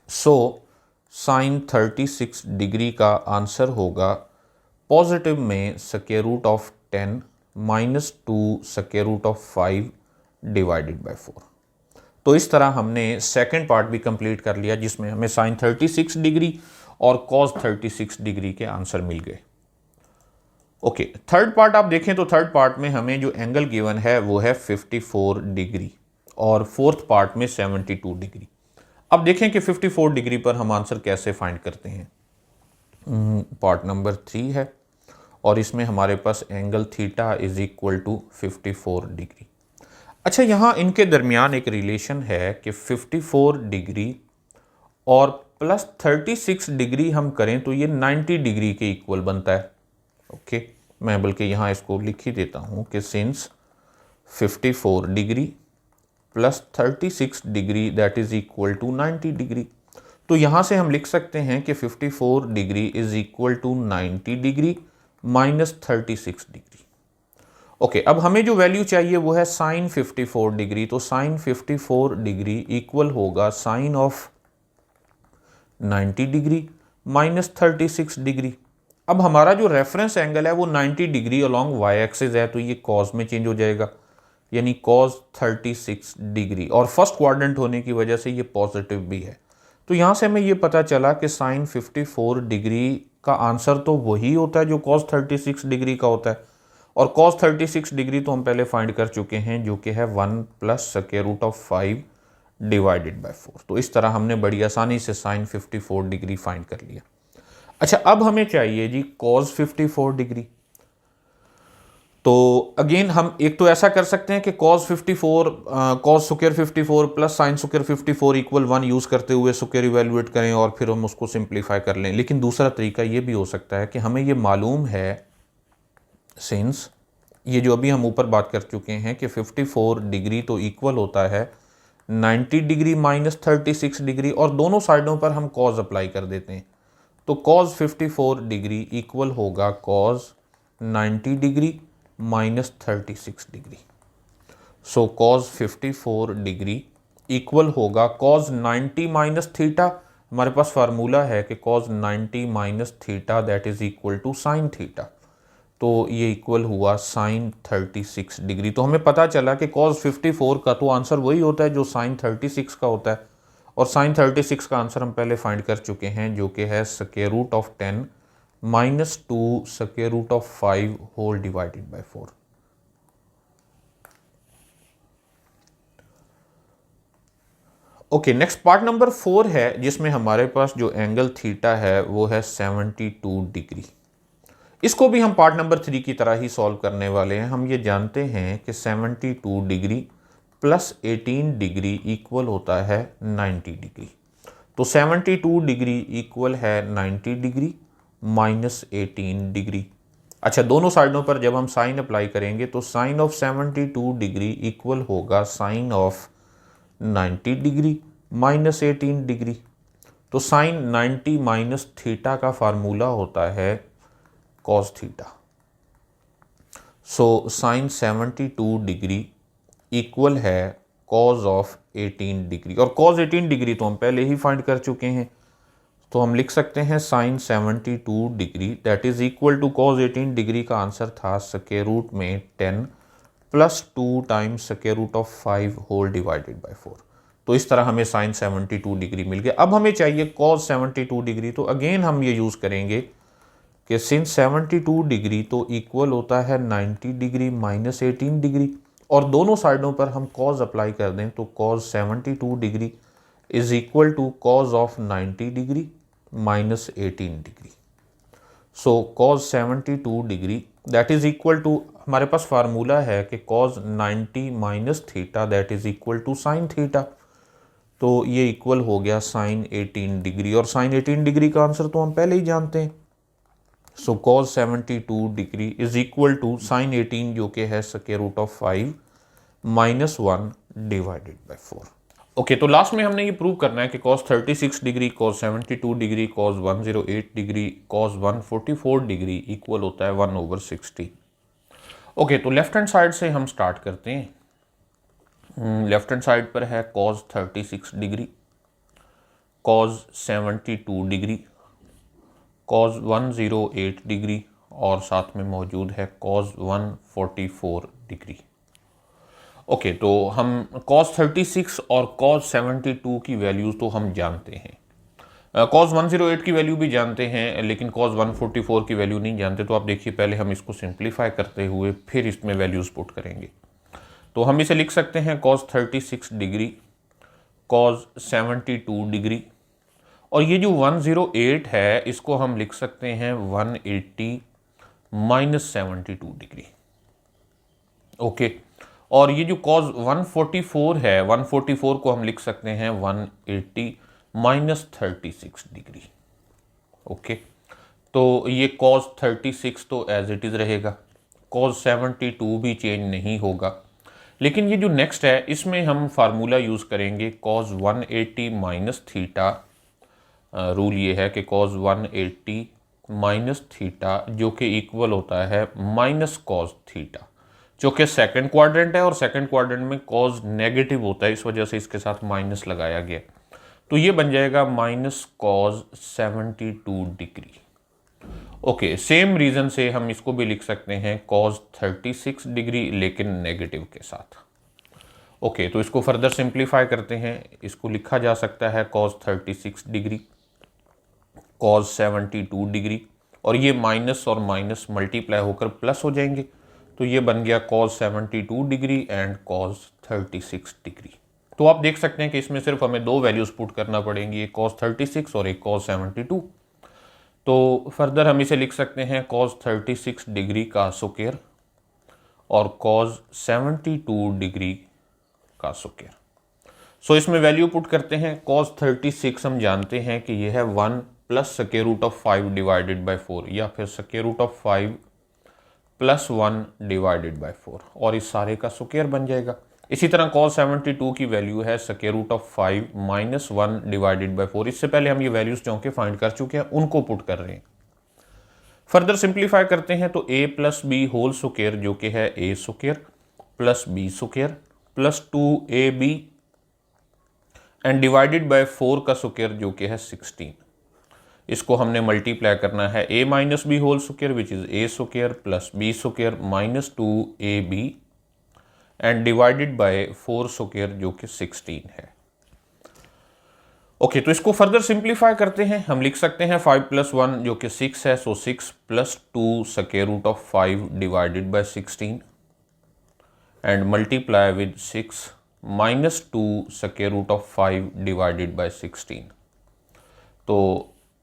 so sin 36 degree का आंसर होगा पॉजिटिव में square root of 10 - 2 square root of 5 divided by 4। तो इस तरह हमने सेकंड पार्ट भी कंप्लीट कर लिया जिसमें हमें sin 36 डिग्री और cos 36 डिग्री के आंसर मिल गए। ओके, थर्ड पार्ट आप देखें तो थर्ड पार्ट में हमें जो एंगल गिवन है वो है 54 डिग्री और फोर्थ पार्ट में 72 डिग्री। अब देखें कि 54 डिग्री पर हम आंसर कैसे फाइंड करते हैं। पार्ट नंबर 3 है और इसमें हमारे पास angle theta is equal to 54 degree. अच्छा, यहाँ इनके दरमियान एक रिलेशन है कि 54 डिग्री और प्लस 36 डिग्री हम करें तो ये 90 डिग्री के इक्वल बनता है। ओके, मैं बल्कि यहाँ इसको लिख ही देता हूँ कि since 54 degree plus 36 degree that is equal to 90 degree, तो यहाँ से हम लिख सकते हैं कि 54 degree is equal to 90 degree minus 36 degree. Okay, अब हमें जो वैल्यू चाहिए वो है साइन 54 डिग्री, तो साइन 54 डिग्री इक्वल होगा sine of 90 degree minus 36 degree. अब हमारा जो रेफरेंस एंगल है वो 90 डिग्री अलोंग वाई एक्सिस है, तो ये कॉस में चेंज हो जाएगा यानी cos 36 डिग्री, और फर्स्ट क्वाड्रेंट होने की वजह से ये पॉजिटिव भी है। तो यहाँ से हमें ये पता चला कि साइन 54 डिग्री का आंसर तो वही होता है जो cos 36 डिग्री का होता है, और cos 36 डिग्री तो हम पहले फाइंड कर चुके हैं जो कि है 1 + square root of 5 divided by 4। तो इस तरह हमने बड़ी आसानी से साइन 54 डिग्री फाइंड कर लिया। अच्छा, अब हमें चाहिए जी कॉज 54 डिग्री। तो अगेन हम एक तो ऐसा कर सकते हैं कि cause 54 cause square 54 plus sine square 54 equal 1 use करते हुए स्क्वायर इवेल्युएट करें और फिर हम उसको सिंप्लीफाई कर लें। लेकिन दूसरा तरीका ये भी हो सकता है कि हमें ये मालूम है, सिंस ये जो अभी हम ऊपर बात कर चुके हैं कि 54 डिग्री तो इक्वल होता है 90 डिग्री माइनस 36 डिग्री, और दोनों साइडों पर हम कॉज अप्लाई कर देते हैं। तो कॉज 54 डिग्री इक्वल होगा cos 90 degree minus 36 degree. So cos 54 degree equal होगा कॉज 90 माइनस थीटा। हमारे पास फार्मूला है कि cos 90 minus theta that is equal to sine theta. तो ये इक्वल हुआ साइन 36 डिग्री। तो हमें पता चला कि कॉज 54 का तो आंसर वही होता है जो साइन 36 का होता है, और साइन 36 का आंसर हम पहले फाइंड कर चुके हैं जो कि है square root of 10 minus 2 square root of 5 whole divided by 4। Okay, next part number 4 है जिसमें हमारे पास जो एंगल थीटा है वो है 72 डिग्री। इसको भी हम पार्ट नंबर 3 की तरह ही सॉल्व करने वाले हैं। हम ये जानते हैं कि 72 डिग्री प्लस 18 डिग्री इक्वल होता है 90 डिग्री। तो 72 डिग्री इक्वल है 90 डिग्री माइनस 18 डिग्री। अच्छा, दोनों साइडों पर जब हम साइन अप्लाई करेंगे तो साइन ऑफ 72 डिग्री इक्वल होगा sine of 90 degree minus 18 degree. तो साइन 90 माइनस थीटा का फार्मूला होता है cos theta. So sine 72 degree equal है कॉज ऑफ 18 डिग्री, और कॉज 18 डिग्री तो हम पहले ही फाइंड कर चुके हैं। तो हम लिख सकते हैं sine 72 degree that is equal to cos 18 degree का आंसर था स्क्वायर रूट में 10 plus 2 times square root of 5 whole divided by 4। तो इस तरह हमें साइन 72 डिग्री मिल गया। अब हमें चाहिए कॉज 72 डिग्री। तो अगेन हम ये यूज़ करेंगे कि सिंस 72 डिग्री तो इक्वल होता है 90 डिग्री माइनस 18 डिग्री, और दोनों साइडों पर हम कॉज अप्लाई कर दें तो cos 72 degree is equal to cos of 90 degree minus 18 degree. So cos 72 degree that is equal to, हमारे पास फार्मूला है कि cos 90 minus theta that is equal to sine theta. तो ये इक्वल हो गया साइन 18 डिग्री, और साइन 18 डिग्री का आंसर तो हम पहले ही जानते हैं। So cos 72 degree is equal to sine 18 जो कि है square root of 5 minus 1 divided by 4। Okay, तो लास्ट में हमने ये प्रूव करना है कि cos 36 degree, cos 72 degree, cos 108 degree, cos 144 degree equal होता है 1/60। ओके, तो लेफ्ट हैंड साइड से हम स्टार्ट करते हैं। लेफ्ट हैंड साइड पर है cos 36 degree, cos 72 degree, cos 108 degree, और साथ में मौजूद है कॉस 144 डिग्री। ओके, तो हम cos 36 और cos 72 की वैल्यूज़ तो हम जानते हैं। cos 108 की वैल्यू भी जानते हैं, लेकिन cos 144 की वैल्यू नहीं जानते। तो आप देखिए, पहले हम इसको सिंप्लीफाई करते हुए फिर इसमें वैल्यूज़ पुट करेंगे। तो हम इसे लिख सकते हैं cos 36 डिग्री cos 72 डिग्री, और ये जो 108 है इसको हम लिख सकते हैं 180 माइनस 72 डिग्री। ओके, और ये जो cos 144 है, 144 को हम लिख सकते हैं 180 माइनस 36 डिग्री। ओके, तो ये cos 36 तो एज इट इज़ रहेगा, cos 72 भी चेंज नहीं होगा। लेकिन ये जो नेक्स्ट है इसमें हम फार्मूला यूज़ करेंगे cos 180 माइनस थीटा। रूल ये है कि cos 180 माइनस थीटा जो कि इक्वल होता है माइनस cos थीटा, जो कि सेकंड क्वाड्रेंट है, और सेकंड क्वाड्रेंट में कॉज नेगेटिव होता है, इस वजह से इसके साथ माइनस लगाया गया। तो ये बन जाएगा minus cos 72 degree. Okay, same reason से हम इसको भी लिख सकते हैं कॉज 36 डिग्री लेकिन नेगेटिव के साथ। ओके, तो इसको फर्दर सिंप्लीफाई करते हैं। इसको लिखा जा सकता है कॉज 36 डिग्री कॉज 72 डिग्री, और ये माइनस और माइनस मल्टीप्लाई होकर प्लस हो जाएंगे। तो ये बन गया cos 72 degree and cos 36 degree. तो आप देख सकते हैं कि इसमें सिर्फ हमें दो वैल्यूज पुट करना पड़ेंगी, एक cos 36 और एक cos 72। तो फर्दर हम इसे लिख सकते हैं cos 36 डिग्री का स्क्वायर और cos 72 डिग्री का स्क्वायर। सो इसमें वैल्यू पुट करते हैं। cos 36 हम जानते हैं कि यह है 1 plus square root of 5 divided by 4 या फिर square root of 5 plus 1 divided by 4 और इस सारे का स्क्वायर बन जाएगा। इसी तरह cos 72 की वैल्यू है square root of 5 minus 1 divided by 4। इससे पहले हम ये वैल्यूज जो कि फाइंड कर चुके हैं उनको पुट कर रहे हैं। फर्दर सिंप्लीफाई करते हैं तो a plus b whole square जो कि है a square plus b square plus 2ab and divided by 4 का स्क्वायर जो कि है 16। इसको हमने मल्टीप्लाई करना है a minus B whole square which is a square plus b square minus 2ab and divided by 4 square जो कि 16 है। ओके, तो इसको फर्दर सिंप्लीफाई करते हैं। हम लिख सकते हैं 5 प्लस 1 जो कि 6 है, so 6 plus 2 square root of 5 divided by 16 and multiply with 6 minus 2 square root of 5 divided by 16। तो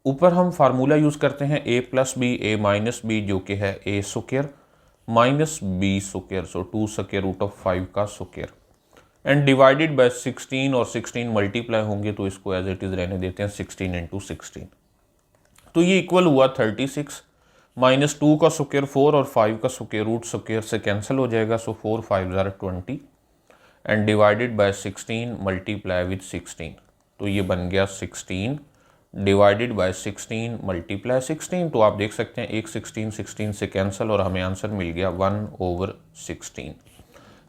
ऊपर हम फार्मूला यूज करते हैं a plus B a minus B जो कि है a square minus b square, so 2 square root of 5 का square and divided by 16 और 16 मल्टीप्लाई होंगे तो इसको एज इट इज रहने देते हैं 16 इंटू 16। तो ये इक्वल हुआ 36 माइनस 2 का स्क्वायर 4 और 5 का स्क्वायर रूट स्क्वायर से कैंसिल हो जाएगा, सो 4 5 ज़ार 20 and divided by 16 multiply with 16। तो ये बन गया 16 डिवाइडेड बाय 16 मल्टीप्लाई 16। तो आप देख सकते हैं एक 16 से कैंसिल और हमें आंसर मिल गया 1/16।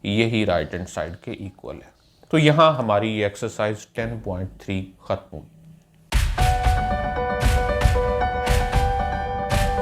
यही राइट हैंड साइड के इक्वल है। तो यहाँ हमारी ये एक्सरसाइज 10.3 खत्म हुई।